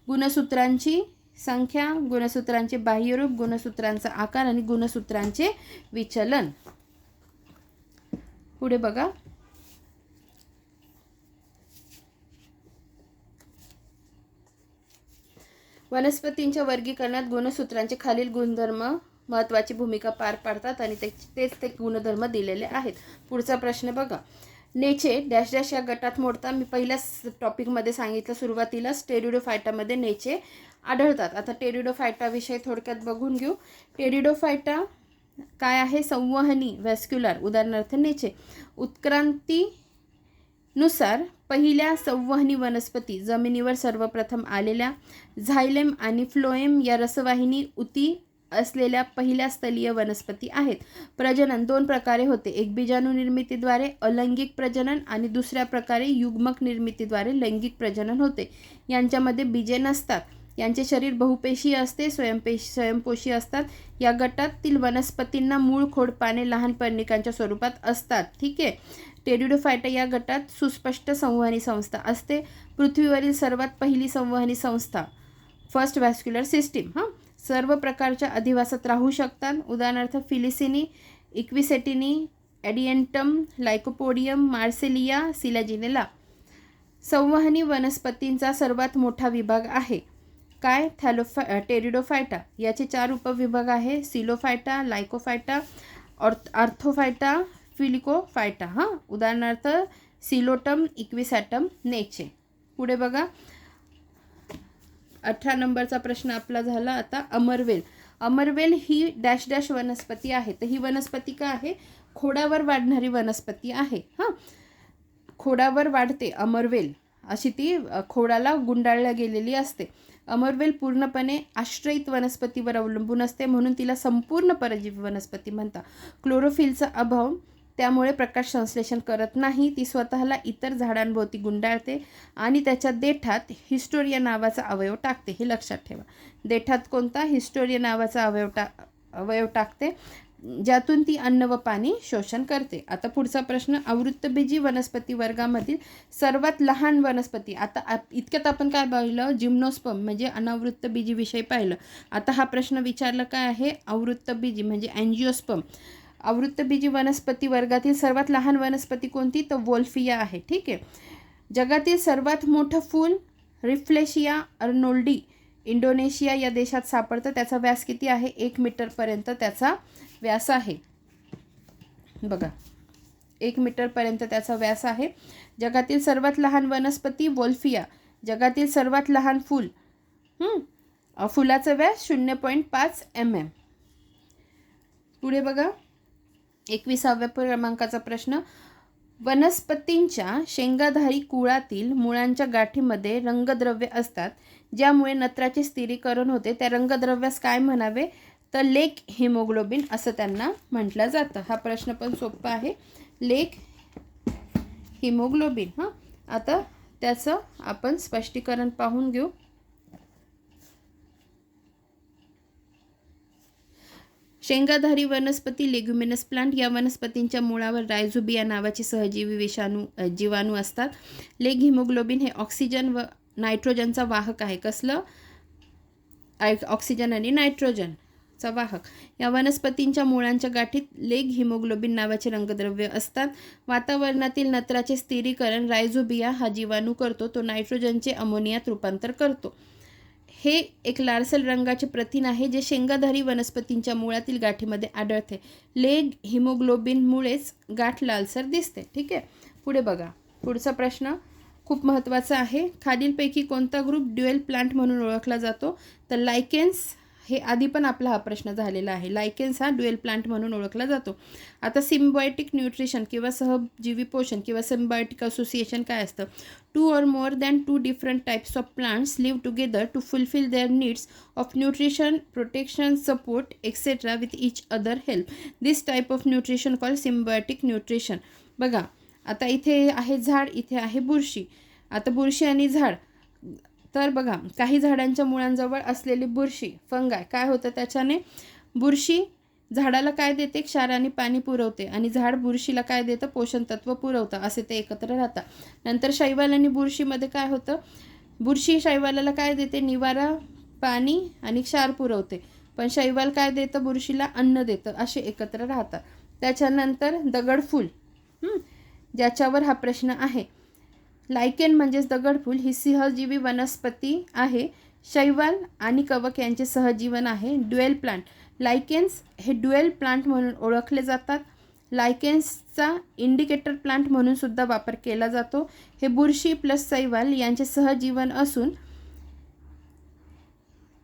गुणसूत्रांची संख्या, गुणसूत्रांचे बाह्यरूप, गुणसूत्रांचा आकार आणि गुणसूत्रांचे विचलन. पुढे बघा. वनस्पतींच्या वर्गीकरणात गुणसूत्रांचे खालील गुणधर्म महत्त्वाची भूमिका पार पाडतात आणि तेच ते गुणधर्म दिलेले आहेत. पुढचा प्रश्न बघा. नेचे डॅश डॅश या गटात मोडतात. मी पहिल्याच टॉपिकमध्ये सांगितलं सुरुवातीला, टेरिडोफायटामध्ये नेचे आढळतात. आता टेरिडोफायटाविषयी थोडक्यात बघून घेऊ. टेरिडोफायटा काय आहे? संवहनी व्हॅस्क्युलर. उदाहरणार्थ नेचे. उत्क्रांतीनुसार पहिल्या संवहनी वनस्पती जमिनीवर सर्वप्रथम आलेल्या झायलेम आणि फ्लोएम या रसवाहिनी उती असलेल्या पहिल्या स्थलीय वनस्पती आहेत. प्रजनन 2 प्रकारे होते. एक बीजाणू निर्मितीद्वारे अलैंगिक प्रजनन आणि दुसऱ्या प्रकारे युग्मक निर्मितीद्वारे लैंगिक प्रजनन होते. यांच्यामध्ये बीजे नसतात. यांचे शरीर बहुपेशीय असते, स्वयंपोषी असतात. या गटातील वनस्पतींना मूळ, खोड, पाने लहान पर्णिकांच्या स्वरूपात असतात. ठीक आहे. टेरिडोफायटा या गटात सुस्पष्ट संवहनी संस्था असते. पृथ्वीवरील सर्वात पहिली संवहनी संस्था फर्स्ट व्हॅस्क्युलर सिस्टीम सर्व प्रकारच्या अधिवासात राहू शकतात. उदाहरणार्थ फिलिसिनी, इक्विसेटिनी, ॲडिएंटम, लायकोपोडियम, मार्सेलिया, सिलाजिनेला. संवहनी वनस्पतींचा सर्वात मोठा विभाग आहे काय? टेरिडोफायटा. याचे 4 उपविभाग आहे. सिलोफायटा, लायकोफायटा, आर्थोफायटा, फिलिकोफायटा. उदाहरणार्थ सिलोटम, इक्विसॅटम, नेचे. पुढे बघा. 18 नंबरचा प्रश्न आपला झाला. आता अमरवेल. अमरवेल ही डॅश डॅश वनस्पती आहे. तर ही वनस्पती काय आहे? खोडावर वाढणारी वनस्पती आहे. खोडावर वाढते अमरवेल, अशी ती खोडाला गुंडाळल्या गेलेली असते. अमरवेल पूर्णपणे आश्रयित वनस्पतीवर अवलंबून असते, म्हणून तिला संपूर्ण परजीवी वनस्पती म्हणतात. क्लोरोफिलचा अभाव त्यामुळे प्रकाश संश्लेषण करत नाही. ती स्वतःला इतर झाडांभोवती गुंडाळते आणि त्याच्या देठात हिस्टोरिया नावाचा अवयव टाकते. हे लक्षात ठेवा. देठात कोणता? हिस्टोरिया नावाचा अवयव टाकते, ज्यातून ती अन्न व पाणी शोषण करते. आता पुढचा प्रश्न, आवृत्तबीजी वनस्पती वर्गामधील सर्वात लहान वनस्पती. आता इतक्यात आपण काय पाहिलं? जिम्नोस्पर्म म्हणजे अनावृत्तबीजी विषय पाहिलं. आता हा प्रश्न विचारला काय आहे? आवृत्तबीजी म्हणजे अँजिओस्पर्म. आवृत्तबीजी वनस्पती वर्गातील सर्वात लहान वनस्पती कोणती? तर वोल्फिया आहे. ठीक आहे. जगातील सर्वात मोठं फूल रिफ्लेशिया अर्नोल्डी इंडोनेशिया या देशात सापडतं. त्याचा व्यास किती आहे? 1 मीटरपर्यंत त्याचा व्यास आहे. बघा, 1 मीटरपर्यंत त्याचा व्यास आहे. जगातील सर्वात लहान वनस्पती वोल्फिया. जगातील सर्वात लहान फूल, फुलाचं व्यास 0.5 mm. पुढे बघा, 21व्या क्रमांकाचा प्रश्न, वनस्पतींच्या शेंगाधारी कुळातील मुळांच्या गाठीमध्ये रंगद्रव्य असतात, ज्यामुळे नत्राचे स्थिरीकरण होते. त्या रंगद्रव्यास काय म्हणावे? तर लेक हिमोग्लोबिन असं त्यांना म्हटलं जातं. हा प्रश्न पण सोपा आहे. लेक हिमोग्लोबिन. आता त्याचं आपण स्पष्टीकरण पाहून घेऊ. शेंगाधारी वनस्पती लेग्युमिनस प्लांट. या वनस्पतींच्या मुळावर रायझोबिया नावाचे सहजीवी जीवाणू असतात. लेग हिमोग्लोबिन हे ऑक्सिजन व नायट्रोजनचा वाहक आहे. कसलं? ऑक्सिजन आणि नायट्रोजनचा वाहक. या वनस्पतींच्या मुळांच्या गाठीत लेग हिमोग्लोबिन नावाचे रंगद्रव्य असतात. वातावरणातील नत्राचे स्थिरीकरण रायझोबिया हा जीवाणू करतो. तो नायट्रोजनचे अमोनियात रूपांतर करतो. हे एक लालसर रंगाचे प्रथिन आहे जे शेंगाधारी वनस्पतींच्या मुळातील गाठीमध्ये आढळते. लेग हिमोग्लोबिनमुळेच गाठ लालसर दिसते. ठीक आहे. पुढे बघा, पुढचा प्रश्न खूप महत्त्वाचा आहे. खालीलपैकी कोणता ग्रुप ड्युएल प्लांट म्हणून ओळखला जातो? तर लायकेन्स. हे आधी पण आपला हा प्रश्न झालेला आहे. लायकेन्स हा ड्युएल प्लांट म्हणून ओळखला जातो. आता सिम्बायोटिक न्यूट्रिशन किंवा सहजीवी पोषण किंवा सिम्बायोटिक असोसिएशन काय असतं? 2 or more than 2 different types of plants live together to fulfill their needs of nutrition, protection, support, etc. with each other help. This type of nutrition called symbiotic nutrition. बघा, आता इथे आहे झाड, इथे आहे बुरशी. आता बुरशी आणि झाड, तर बघा, काही झाडांच्या मुळांजवळ असलेली बुरशी फंगाय काय होतं त्याच्याने? बुरशी झाडाला काय देते? क्षार आणि पाणी पुरवते आणि झाड बुरशीला काय देतं? पोषण तत्व पुरवतं. असे ते एकत्र राहतात. नंतर शैवाल आणि बुरशीमध्ये काय होतं? बुरशी शैवालाला काय देते? निवारा, पाणी आणि क्षार पुरवते. पण शैवाल काय देतं? बुरशीला अन्न देतं. असे एकत्र राहतात. त्याच्यानंतर दगडफूल, ज्याच्यावर हा प्रश्न आहे. लायकेन म्हणजेच दगडफूल ही सहजीवी वनस्पती आहे. शैवाल आणि कवक यांचे सहजीवन आहे. Dual plant. लायकेन्स हे ड्युएल प्लांट म्हणून ओळखले जातात. लायकेन्सचा इंडिकेटर प्लांट म्हणून सुद्धा वापर केला जातो. हे बुरशी प्लस शैवाल यांचे सहजीवन असून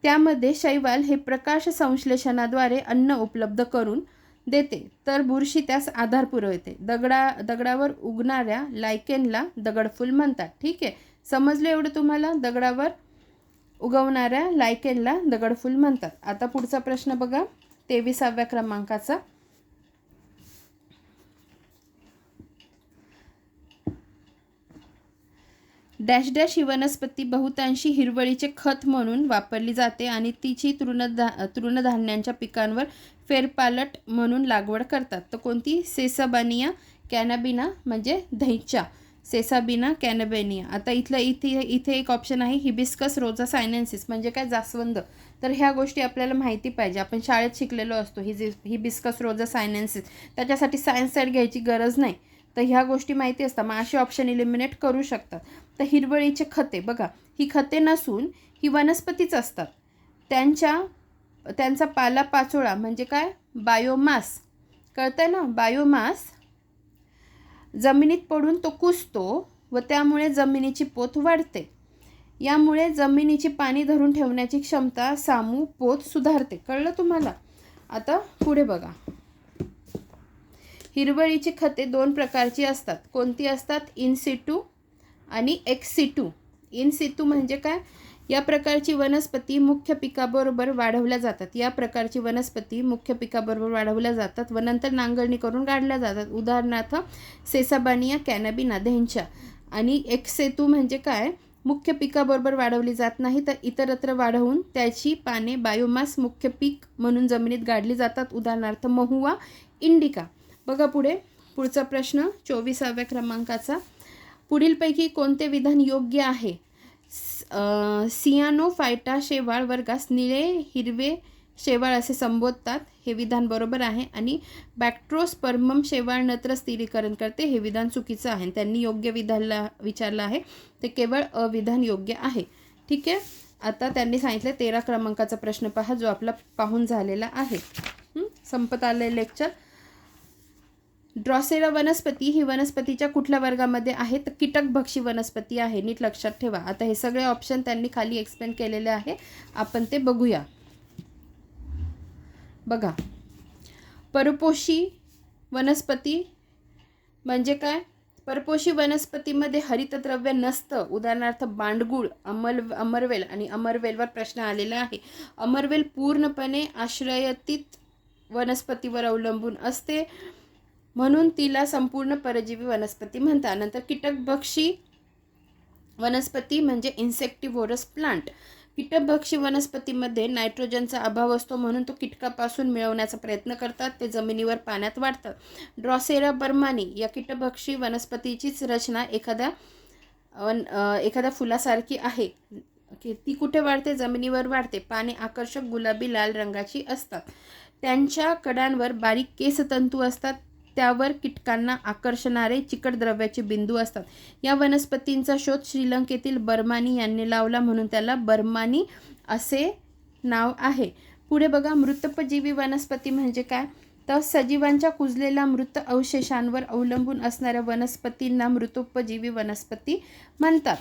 त्यामध्ये शैवाल हे प्रकाश संश्लेषणाद्वारे अन्न उपलब्ध करून देते, तर बुरशी त्यास आधार पुरवते. दगडावर उगणाऱ्या लायकेनला दगडफूल म्हणतात. ठीक आहे. समजलं एवढं तुम्हाला? दगडावर उगवणाऱ्या लायकेनला दगडफूल म्हणतात. आता पुढचा प्रश्न बघा, 23व्या क्रमांकाचा. डॅश डॅश ही वनस्पती बहुतांशी हिरवळीचे खत म्हणून वापरली जाते आणि तिची तृणधान्यांच्या पिकांवर फेरपालट म्हणून लागवड करतात. तर कोणती? सेसाबानिया कॅनाबिना म्हणजे दहीच्या. सेसाबिना कॅनाबेनिया. आता इथे एक ऑप्शन आहे हिबिस्कस रोजा सायनेन्सिस म्हणजे काय? जास्वंद. तर ह्या गोष्टी आपल्याला माहिती पाहिजे. आपण शाळेत शिकलेलो असतो हिबिस्कस रोजा सायनेन्सिस. त्याच्यासाठी सायन्स साईड घ्यायची गरज नाही. तर ह्या गोष्टी माहिती असतात. मग असे ऑप्शन इलिमिनेट करू शकतात. तर हिरवळीचे खते बघा, ही खते नसून ही वनस्पतीच असतात. त्यांचा पालापाचोळा म्हणजे काय? बायोमास. कळतंय ना? बायोमास जमिनीत पडून तो कुजतो व त्यामुळे जमिनीची पोत वाढते. यामुळे जमिनीची पाणी धरून ठेवण्याची क्षमता पोत सुधारते. कळलं तुम्हाला? आता पुढे बघा, हिरवळीची खते 2 प्रकारची असतात. कोणती असतात? इन सिटू आणि एक्स सिटू. इन सिटू म्हणजे काय? या प्रकारची वनस्पती मुख्य पिकाबरोबर वाढवल्या जातात. या प्रकारची वनस्पती मुख्य पिकाबरोबर वाढवल्या जातात व नंतर नांगरणी करून काढल्या जातात. उदाहरणार्थ सेसाबानिया कॅनॅबिना धेंच्या. आणि एक्सेतू म्हणजे काय, मुख्य पिकाबरोबर वाढवली जात नाही तर इतरत्र वाढवून त्याची पाने बायोमास मुख्य पीक म्हणून जमिनीत गाडली जातात. उदाहरणार्थ महुआ इंडिका. बघा पुढचा प्रश्न 24व्या क्रमांकाचा. पुढीलपैकी कोणते विधान योग्य आहे? सियानोफायटा शेवाळ वर्गास निळे हिरवे शेवाळ असे संबोधतात, हे विधान बरोबर आहे. आणि बॅक्ट्रोस्पर्मम शेवाळ नत्र स्थिरीकरण करते, हे विधान चुकीचं आहे. त्यांनी योग्य विधानला विचारलं आहे, ते केवळ अविधान योग्य आहे. ठीक आहे. आता त्यांनी सांगितलं 13 क्रमांकाचा प्रश्न पहा, जो आपला पाहून झालेला आहे. संपत आले लेक्चर. ड्रॉसेरा वनस्पती ही वनस्पतीच्या कुठल्या वर्गामध्ये आहे? तर कीटकभक्षी वनस्पती आहे. नीट लक्षात ठेवा. आता हे सगळे ऑप्शन त्यांनी खाली एक्सप्लेन केलेले आहे, आपण ते बघूया. बघा, परपोषी वनस्पती म्हणजे काय? परपोषी वनस्पतीमध्ये हरितद्रव्य नसतं. उदाहरणार्थ बांडगुळ, अमरवेल आणि अमरवेलवर प्रश्न आलेला आहे. अमरवेल पूर्णपणे आश्रयतीत वनस्पतीवर अवलंबून असते, म्हणून तिला संपूर्ण परजीवी वनस्पती म्हणतात. नंतर कीटकभक्षी वनस्पती म्हणजे इन्सेक्टिव्होरस प्लांट. कीटकभक्षी वनस्पतीमध्ये नायट्रोजनचा अभाव असतो, म्हणून तो कीटकापासून मिळवण्याचा प्रयत्न करतात. ते जमिनीवर पाण्यात वाढतात. ड्रॉसेरा बर्मानी या कीटकभक्षी वनस्पतीचीच रचना एखाद्या फुलासारखी आहे. ती कुठे वाढते? जमिनीवर वाढते. पाने आकर्षक गुलाबी लाल रंगाची असतात. त्यांच्या कडांवर बारीक केसतंतू असतात, त्यावर कीटकांना आकर्षणारे चिकट द्रव्याचे बिंदू असतात. या वनस्पतींचा शोध श्रीलंकेतील बर्मानी यांनी लावला, म्हणून त्याला बर्मानी असे नाव आहे. पुढे बघा, मृतोपजीवी वनस्पती म्हणजे काय? तर सजीवांच्या कुजलेल्या मृत अवशेषांवर अवलंबून असणाऱ्या वनस्पतींना मृतोपजीवी वनस्पती म्हणतात.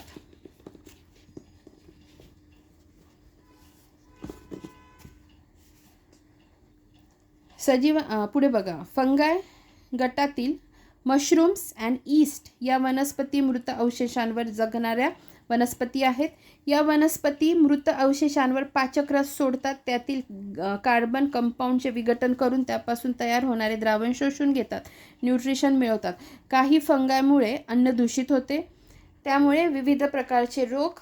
पुढे बघा, फंगाय गटातील मशरूम्स अँड ईस्ट या वनस्पती मृत अवशेषांवर जगणाऱ्या वनस्पती आहेत. या वनस्पती मृत अवशेषांवर पाचक रस सोडतात. त्यातील कार्बन कंपाऊंडचे विघटन करून त्यापासून तयार होणारे द्रावण शोषून घेतात, न्यूट्रिशन मिळवतात. काही फंगायमुळे अन्न दूषित होते, त्यामुळे विविध प्रकारचे रोग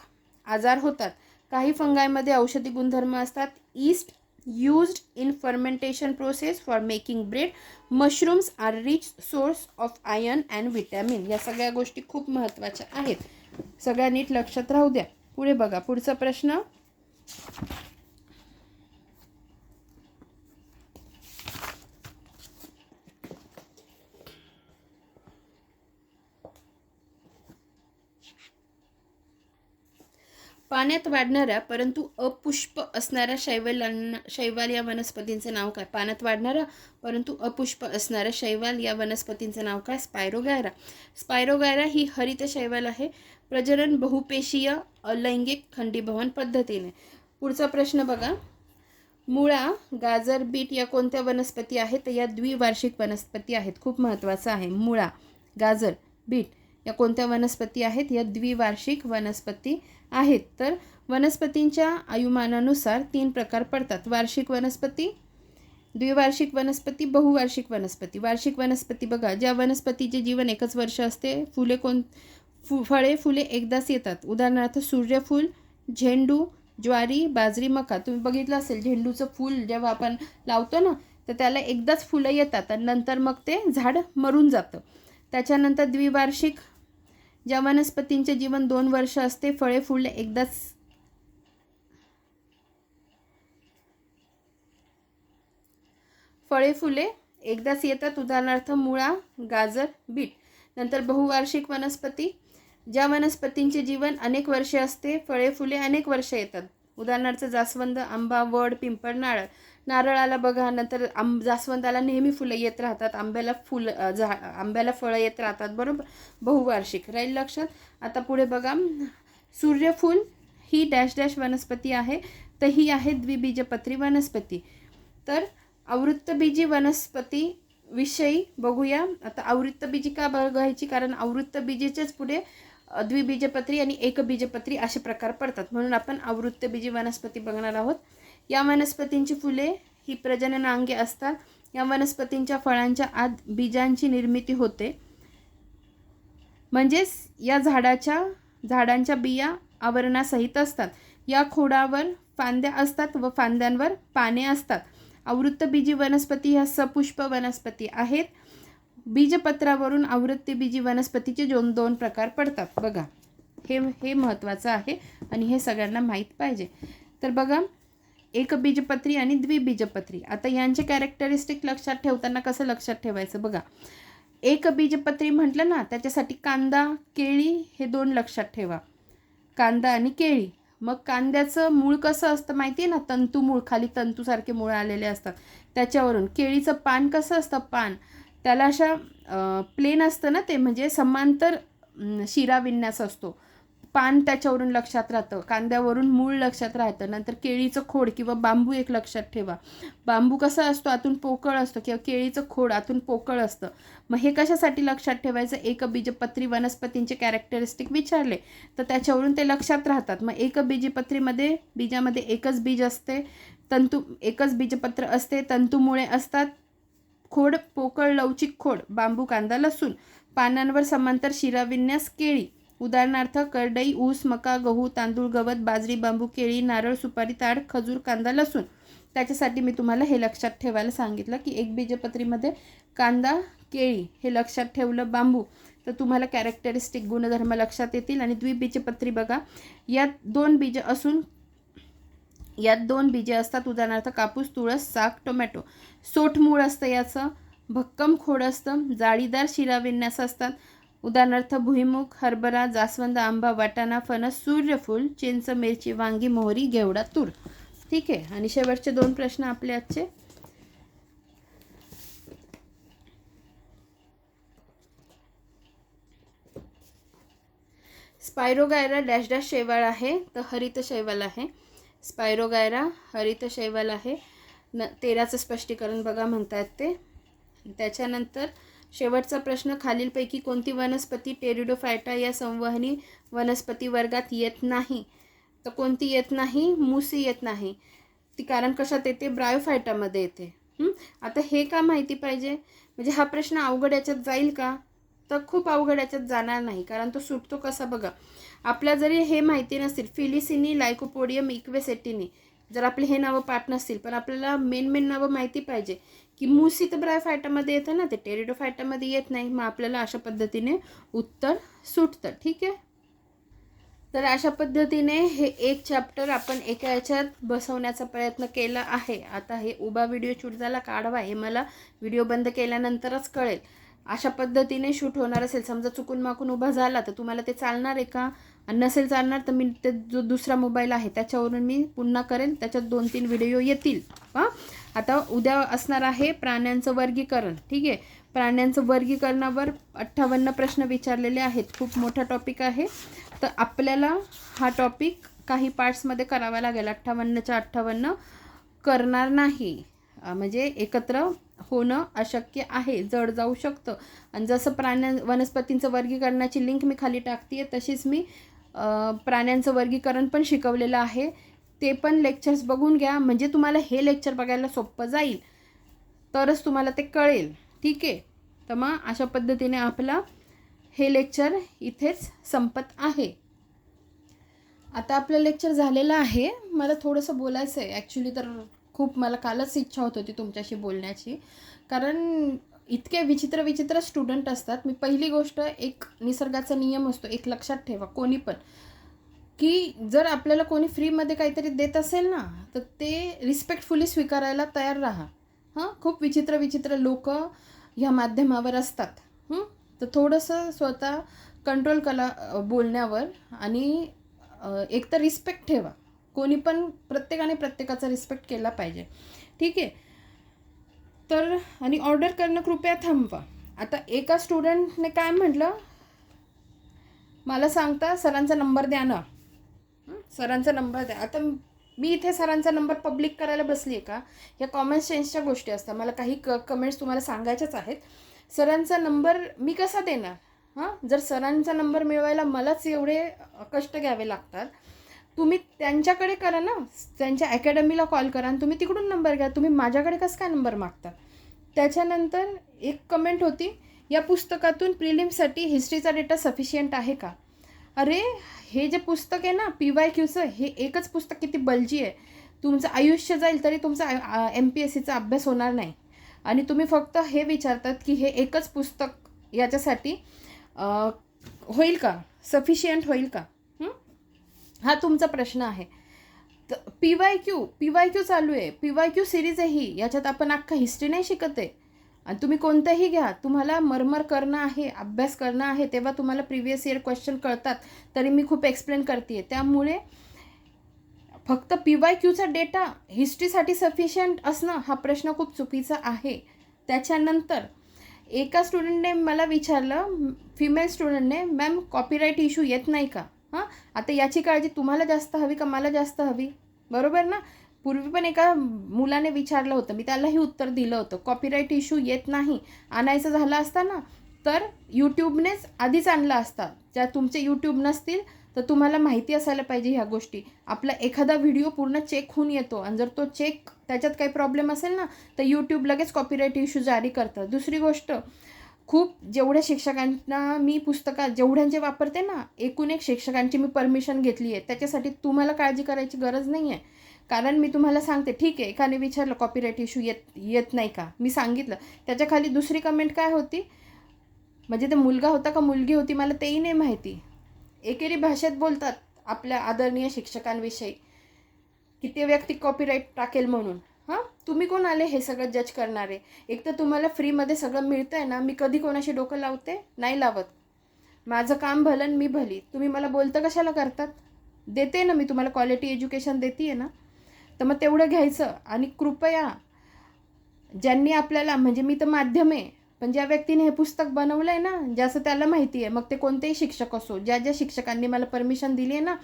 आजार होतात. काही फंगायमध्ये औषधी गुणधर्म असतात. East used in fermentation process for making bread. Mushrooms are rich source of iron and vitamin. या सगळ्या गोष्टी खूप महत्त्वाच्या आहेत, सगळ्या नीट लक्षात राहू द्या. पुढे बघा, पुढचा प्रश्न. पाण्यात वाढणाऱ्या परंतु अपुष्प असणाऱ्या शैवाल या वनस्पतींचं नाव काय? पाण्यात वाढणाऱ्या परंतु अपुष्प असणाऱ्या शैवाल या वनस्पतींचं नाव काय? स्पायरोगायरा. स्पायरोगायरा ही हरित शैवाल आहे. प्रजनन बहुपेशीय अलैंगिक खंडीभवन पद्धतीने. पुढचा प्रश्न बघा, मुळा, गाजर, बीट या कोणत्या वनस्पती आहेत? या द्विवार्षिक वनस्पती आहेत. खूप महत्त्वाचं आहे. मुळा, गाजर, बीट या कोणत्या वनस्पती आहेत? या द्विवार्षिक वनस्पती आहेत. तर वनस्पतींच्या आयुमानानुसार 3 प्रकार पडतात: वार्षिक वनस्पती, द्विवार्षिक वनस्पती, बहुवार्षिक वनस्पती. वार्षिक वनस्पती बघा, ज्या वनस्पतीचे जीवन 1 वर्ष असते. फळे फुले एकदाच येतात. उदाहरणार्थ सूर्यफूल, झेंडू, ज्वारी, बाजरी, मका. तुम्ही बघितलं असेल, झेंडूचं फूल जेव्हा आपण लावतो ना, तर त्याला एकदाच फुलं येतात आणि नंतर मग ते झाड मरून जातं. त्याच्यानंतर द्विवार्षिक, ज्या वनस्पतींचे जीवन 2 वर्ष असते. फळे फुले एकदाच येतात. उदाहरणार्थ मुळा, गाजर, बीट. नंतर बहुवार्षिक वनस्पती, ज्या वनस्पतींचे जीवन अनेक वर्षे असते. फळे फुले अनेक वर्ष येतात. उदाहरणार्थ जास्वंद, आंबा, वड, पिंपळ, नारळ. नारळाला बघा, नंतर जास्वंदाला नेहमी फुलं येत राहतात. आंब्याला फळं येत राहतात. बरोबर, बहुवार्षिक. राहील लक्षात. आता पुढे बघा, सूर्यफूल ही डॅश डॅश वनस्पती आहे, तर ही आहे द्विबीजपत्री वनस्पती. तर आवृत्तबीजी वनस्पती विषयी बघूया. आता आवृत्तबीजी का बघायची? कारण आवृत्तबीजेच्याच पुढे द्विबीजपत्री आणि एकबीजपत्री असे प्रकार पडतात. म्हणून आपण आवृत्तबीजी वनस्पती बघणार आहोत. या वनस्पतींची फुले ही प्रजननांगे असतात. या वनस्पतींच्या फळांच्या आत बीजांची निर्मिती होते. म्हणजेच या झाडांच्या बिया आवरणासहित असतात. या खोडावर फांद्या असतात व फांद्यांवर पाने असतात. आवृत्तबीजी वनस्पती ह्या सपुष्प वनस्पती आहेत. बीजपत्रावरून आवृत्तबीजी वनस्पतीचे दोन प्रकार पडतात. बघा, हे महत्त्वाचं आहे आणि हे सगळ्यांना माहीत पाहिजे. तर बघा, एकबीजपत्री आणि द्विबीजपत्री. आता यांचे कॅरेक्टरिस्टिक लक्षात ठेवताना कसं लक्षात ठेवायचं बघा. एकबीजपत्री म्हटलं ना, त्याच्यासाठी कांदा, केळी हे 2 लक्षात ठेवा. कांदा आणि केळी. मग कांद्याचं मूळ कसं असतं माहिती आहे ना, तंतुमूळ, खाली तंतूसारखे मूळ आलेले असतात त्याच्यावरून. केळीचं पान कसं असतं, पान त्याला अशा प्लेन असतं ना ते, म्हणजे समांतर शिराविन्यास असतो. पान त्याच्यावरून लक्षात राहतं. कांद्यावरून मूळ लक्षात राहतं. नंतर केळीचं खोड किंवा बांबू एक लक्षात ठेवा. बांबू कसा असतो, आतून पोकळ असतो, किंवा केळीचं खोड आतून पोकळ असतं. मग हे कशासाठी लक्षात ठेवायचं, एकबीजपत्री वनस्पतींचे कॅरेक्टरिस्टिक विचारले तर त्याच्यावरून ते लक्षात राहतात. मग एकबीजपत्रीमध्ये बीजामध्ये एकच बीज असते, एकच बीजपत्र असते, तंतुमुळे असतात, खोड पोकळ लवचिक खोड, बांबू, कांदा, लसूण, पानांवर समांतर शिराविन्यास, केळी. उदाहरणार्थ करडई, ऊस, मका, गहू, तांदूळ, गवत, बाजरी, बांबू, केळी, नारळ, सुपारी, ताड, खजूर, कांदा, लसूण. त्याच्यासाठी मी तुम्हाला हे लक्षात ठेवायला सांगितलं की एकबीजपत्रीमध्ये कांदा, केळी हे लक्षात ठेवलं, बांबू, तर तुम्हाला कॅरेक्टरिस्टिक गुणधर्म लक्षात येतील. आणि द्विबीजपत्री बघा, यात 2 बीजे असतात. उदाहरणार्थ कापूस, तुळस, साग, टोमॅटो. सोट मूळ असतं याचं, भक्कम खोड असतं, जाळीदार शिराविन्यास असतात. उदाहरणार्थ भुईमुग, हरभरा, जास्वंद, आंबा, वाटाणा, फणस, सूर्यफूल, चिंच, मिरची, वांगी, मोहरी, घेवडा, तूर. ठीक आहे. आणि शेवटचे 2 प्रश्न आपले आजचे. स्पायरोगायरा डॅश डॅश शैवाल आहे, तर हरित शैवाल आहे. स्पायरोगायरा हरित शैवाल आहे. 13चं स्पष्टीकरण बघा म्हणतात ते. त्याच्यानंतर शेवटचा प्रश्न, खालीलपैकी कोणती वनस्पती टेरिडोफायटा या संवहनी वनस्पती वर्गात येत नाही, तर कोणती येत नाही, मुसी येत नाही. ती कारण कशात येते, ब्रायोफायटामध्ये येते. आता हे का माहिती पाहिजे, म्हणजे हा प्रश्न अवघड याच्यात जाईल का, तर खूप अवघड याच्यात जाणार नाही, कारण तो सुटतो कसा बघा. आपल्या जरी हे माहिती नसतील, फिलिसिनी, लायकोपोडियम, इक्वेसेटिनी, जर आपले हे नावं पाठ नसतील, पण आपल्याला मेन नावं माहिती पाहिजे की मुसी तर ब्रायोफायटामध्ये येतं ना, ते टेरिडोफायटामध्ये येत नाही. मग आपल्याला अशा पद्धतीने उत्तर सुटतं. ठीक आहे. तर अशा पद्धतीने हे एक चॅप्टर आपण एका याच्यात बसवण्याचा प्रयत्न केला आहे. आता हे उभा व्हिडिओ शूट झाला काढवा हे मला व्हिडिओ बंद केल्यानंतरच कळेल. अशा पद्धतीने शूट होणार असेल, समजा चुकून माकून उभा झाला तर तुम्हाला ते चालणार आहे का, आणि नसेल चालणार तर मी ते जो दुसरा मोबाईल आहे त्याच्यावरून मी पुन्हा करेन, त्याच्यात 2-3 व्हिडिओ येतील. आता उद्या असणार आहे प्राण्यांचं वर्गीकरण. ठीक आहे. प्राण्यांचं वर्गीकरणावर 58 प्रश्न विचारलेले आहेत. खूप मोठा टॉपिक आहे, तर आपल्याला हा टॉपिक काही पार्ट्समध्ये करावा लागेल. 58च्या 58 करणार नाही, म्हणजे एकत्र होणं अशक्य आहे, जड जाऊ शकतं. आणि जसं वनस्पतींचं वर्गीकरणाची लिंक मी खाली टाकते तशीच मी प्राण्यांचं वर्गीकरण पण शिकवलेलं आहे. ते पण लेक्चर्स बघून घ्या, म्हणजे तुम्हाला हे लेक्चर बघायला सोपं जाईल, तरच तुम्हाला ते कळेल. ठीक आहे. तर मग अशा पद्धतीने आपला हे लेक्चर इथेच संपत आहे. आता आपलं लेक्चर झालेलं आहे. मला थोडंसं बोलायचं आहे ॲक्च्युली, तर खूप मला कालच इच्छा होत होती तुमच्याशी बोलण्याची, कारण इतके विचित्र स्टुडंट असतात. मी पहिली गोष्ट, एक निसर्गाचा नियम असतो, एक लक्षात ठेवा कोणी पण, की जर आपल्याला कोणी फ्रीमध्ये काहीतरी देत असेल ना, तर ते रिस्पेक्टफुली स्वीकारायला तयार राहा. खूप विचित्र लोक ह्या माध्यमावर असतात. तर थोडंसं स्वतः कंट्रोल करा बोलण्यावर, आणि एक तर रिस्पेक्ट ठेवा. कोणी पण, प्रत्येकाने प्रत्येकाचा रिस्पेक्ट केला पाहिजे. ठीक आहे. तर आणि ऑर्डर करणं कृपया थांबवा. आता एका स्टुडंटने काय म्हटलं, मला सांगता सरांचा नंबर द्या ना, सरांचा नंबर द्या. आता मी इथे सरांचा नंबर पब्लिक करायला बसली आहे का, या कॉमन सेन्सच्या गोष्टी असतात. मला काही कमेंट्स तुम्हाला सांगायच्याच आहेत. सरांचा नंबर मी कसा देणार, जर सरांचा नंबर मिळवायला मलाच एवढे कष्ट घ्यावे लागतात, तुम्ही त्यांच्याकडे करा ना, त्यांच्या अकॅडमीला कॉल करा आणि तुम्ही तिकडून नंबर घ्या. तुम्ही माझ्याकडे कसं काय नंबर मागता? त्याच्यानंतर एक कमेंट होती, या पुस्तकातून प्रिलिम्ससाठी हिस्ट्रीचा डेटा सफिशियंट आहे का? अरे हे जे पुस्तक आहे ना PYQचं, हे एकच पुस्तक किती बलजी आहे. तुमचं आयुष्य जाईल तरी तुमचा MPSCचा अभ्यास होणार नाही. आणि तुम्ही फक्त हे विचारतात की हे एकच पुस्तक याच्यासाठी होईल का, सफिशियंट होईल का? हा तुमचा प्रश्न आहे. तर PYQ चालू आहे, PYQ सिरीज आहे ही. याच्यात आपण अख्खा हिस्ट्री नाही शिकत आहे. आणि तुम्ही कोणतंही घ्या, तुम्हाला मरमर करणं आहे, अभ्यास करणं आहे, तेव्हा तुम्हाला प्रिव्हियस इयर क्वेश्चन कळतात. तरी मी खूप एक्सप्लेन करते आहे. त्यामुळे फक्त PYQचा डेटा हिस्ट्रीसाठी सफिशियंट असणं हा प्रश्न खूप चुकीचा आहे. त्याच्यानंतर एका स्टुडंटने मला विचारलं, फिमेल स्टुडंटने, मॅम कॉपीराईट इश्यू येत नाही का? आता याची काळजी तुम्हाला जास्त हवी का मला जास्त हवी? बरोबर ना? पूर्वी पण एका मुलाने विचारलं होतं, मी त्यालाही उत्तर दिलं होतं, कॉपीराईट इश्यू येत नाही. आणायचं झालं असता ना तर यूट्यूबनेच आधीच आणला असता. ज्या तुमचे यूट्यूब नसतील तर तुम्हाला माहिती असायला पाहिजे ह्या गोष्टी. आपला एखादा व्हिडिओ पूर्ण चेक होऊन येतो आणि जर तो चेक त्याच्यात काही प्रॉब्लेम असेल ना तर यूट्यूब लगेच कॉपीराईट इश्यू जारी करतं. दुसरी गोष्ट, खूप जेवढ्या शिक्षकांना मी पुस्तकात जेवढ्यांचे वापरते ना, एकूण एक शिक्षकांची मी परमिशन घेतली आहे. त्याच्यासाठी तुम्हाला काळजी करायची गरज नाही आहे. कारण मी तुम्हाला सांगते, ठीक आहे, एकाने विचारलं कॉपीराईट इश्यू येत नाही का? मी सांगितलं. त्याच्या खाली दुसरी कमेंट काय होती, म्हणजे ते मुलगा होता का मुलगी होती मला तेही नाही माहिती. एकेरी भाषेत बोलतात आपल्या आदरणीय शिक्षकांविषयी की ते व्यक्ती कॉपीराईट टाकेल म्हणून. तुम्ही कोण आले हे सगळं जज करणारे? एक तर तुम्हाला फ्रीमध्ये सगळं मिळतं आहे ना, मी कधी कोणाशी डोकं लावते? नाही लावत. माझं काम भलं मी भली. तुम्ही मला बोलतं कशाला करतात? देते ना मी तुम्हाला, क्वालिटी एज्युकेशन देते आहे ना, तर मग तेवढं घ्यायचं. आणि कृपया ज्यांनी आपल्याला, म्हणजे मी तर माध्यम आहे, पण ज्या व्यक्तीने हे पुस्तक बनवलं आहे ना, ज्याचं त्याला माहिती आहे, मग ते कोणतेही शिक्षक असो, ज्या ज्या शिक्षकांनी मला परमिशन दिली आहे ना,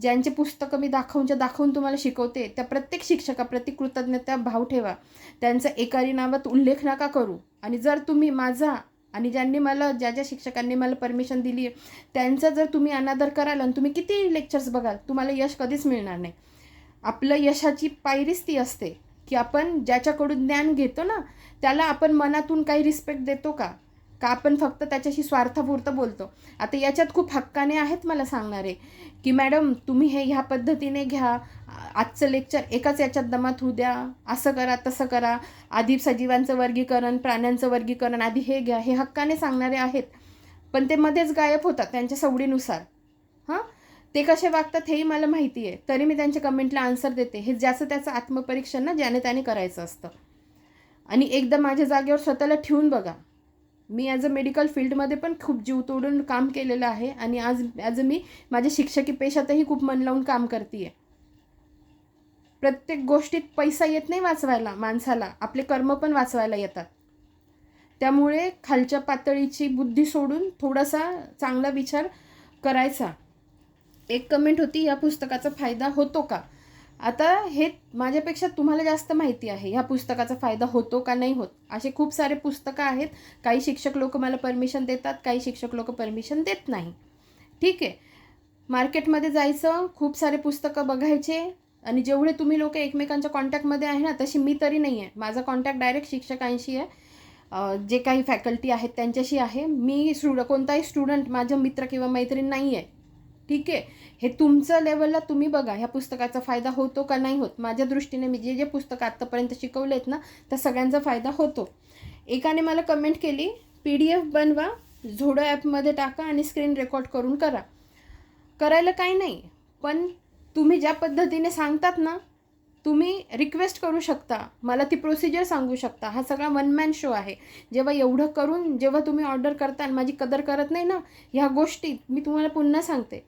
ज्यांचे पुस्तकं मी दाखवून तुम्हाला शिकवते, त्या प्रत्येक शिक्षकाप्रती कृतज्ञता भाव ठेवा. त्यांचं एकाही नावात उल्लेख नका करू. आणि जर तुम्ही माझा आणि ज्या ज्या शिक्षकांनी मला परमिशन दिली आहे त्यांचा जर तुम्ही अनादर कराल आणि तुम्ही किती लेक्चर्स बघाल, तुम्हाला यश कधीच मिळणार नाही. आपलं यशाची पायरीच ती असते की आपण ज्याच्याकडून ज्ञान घेतो ना त्याला आपण मनातून काही रिस्पेक्ट देतो का आपण फक्त त्याच्याशी स्वार्थापुरतं बोलतो. आता याच्यात खूप हक्काने आहेत मला सांगणारे की मॅडम तुम्ही हे ह्या पद्धतीने घ्या, आजचं लेक्चर एकाच याच्यात दमात होऊ द्या, असं करा तसं करा, आधी सजीवांचं वर्गीकरण, प्राण्यांचं वर्गीकरण, आधी हे घ्या, हे हक्काने सांगणारे आहेत. पण ते मध्येच गायब होतात त्यांच्या सवडीनुसार. ते कसे वागतात हेही मला माहिती आहे, तरी मी त्यांच्या कमेंटला आन्सर देते. हे ज्याचं त्याचं आत्मपरीक्षण ना ज्याने त्याने करायचं असतं. आणि एकदा माझ्या जागेवर स्वतःला ठेवून बघा. मी ॲज अ मेडिकल फील्डमध्ये पण खूप जीव तोडून काम केलेलं आहे आणि आज मी माझ्या शिक्षकी पेशातही खूप मन लावून काम करते आहे. प्रत्येक गोष्टीत पैसा येत नाही वाचवायला माणसाला, आपले कर्म पण वाचवायला येतात. त्यामुळे खालच्या पातळीची बुद्धी सोडून थोडासा चांगला विचार करायचा. एक कमेंट होती, या पुस्तकाचा फायदा होतो का? आता हे माझ्यापेक्षा तुम्हाला जास्त माहिती आहे ह्या पुस्तकाचा फायदा होतो का नाही होत. असे खूप सारे पुस्तकं आहेत. काही शिक्षक लोक मला परमिशन देतात, काही शिक्षक लोक परमिशन देत नाही. ठीक आहे, मार्केटमध्ये जायचं, खूप सारे पुस्तकं बघायचे. आणि जेवढे तुम्ही लोक एकमेकांच्या कॉन्टॅक्टमध्ये आहे ना, तशी मी तरी नाही आहे. माझा कॉन्टॅक्ट डायरेक्ट शिक्षकांशी आहे, जे काही फॅकल्टी आहेत त्यांच्याशी आहे. मी कोणताही स्टुडंट माझं मित्र किंवा मैत्रीण नाही आहे. ठीक आहे, हे तुमचं लेवलला तुम्ही बघा ह्या पुस्तकाचा फायदा होतो का नाही होत. माझ्या दृष्टीने मी जे पुस्तकं आत्तापर्यंत शिकवले आहेत ना त्या सगळ्यांचा फायदा होतो. एकाने मला कमेंट केली, PDF बनवा, झोडो ॲपमध्ये टाका आणि स्क्रीन रेकॉर्ड करून करायला काही नाही. पण तुम्ही ज्या पद्धतीने सांगतात ना, तुम्ही रिक्वेस्ट करू शकता, मला ती प्रोसिजर सांगू शकता. हा सगळा वन मॅन शो आहे. जेव्हा एवढं करून जेव्हा तुम्ही ऑर्डर करता आणि माझी कदर करत नाही ना, ह्या गोष्टी मी तुम्हाला पुन्हा सांगते,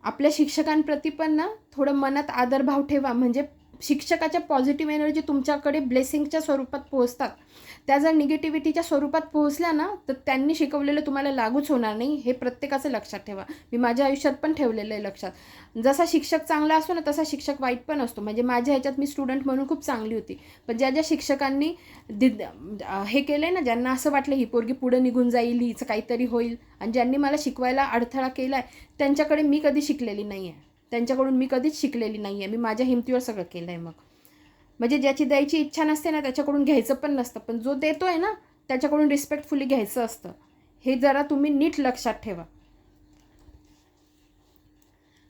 आपल्या शिक्षकांप्रती पण ना थोडं मनात आदरभाव ठेवा. म्हणजे शिक्षकाच्या पॉझिटिव्ह एनर्जी तुमच्याकडे ब्लेसिंगच्या स्वरूपात पोहोचतात. त्या जर निगेटिव्हिटीच्या स्वरूपात पोहोचल्या ना तर त्यांनी शिकवलेलं तुम्हाला लागूच होणार नाही. हे प्रत्येकाचं लक्षात ठेवा. मी माझ्या आयुष्यात पण ठेवलेलं आहे लक्षात. जसा शिक्षक चांगला असतो ना तसा शिक्षक वाईट पण असतो. म्हणजे माझ्या ह्याच्यात मी स्टुडंट म्हणून खूप चांगली होती, पण ज्या ज्या शिक्षकांनी हे केलं आहे ना, ज्यांना असं वाटलं ही पोरगी पुढे निघून जाईल, हिचं काहीतरी होईल, आणि ज्यांनी मला शिकवायला अडथळा केला आहे त्यांच्याकडे मी कधी शिकलेली नाही आहे. त्यांच्याकडून मी कधीच शिकलेली नाही आहे. मी माझ्या हिमतीवर सगळं केलं आहे. मग म्हणजे ज्याची द्यायची इच्छा नसते ना त्याच्याकडून घ्यायचं पण नसतं, पण जो देतो आहे ना त्याच्याकडून रिस्पेक्टफुली घ्यायचं असतं. हे जरा तुम्ही नीट लक्षात ठेवा.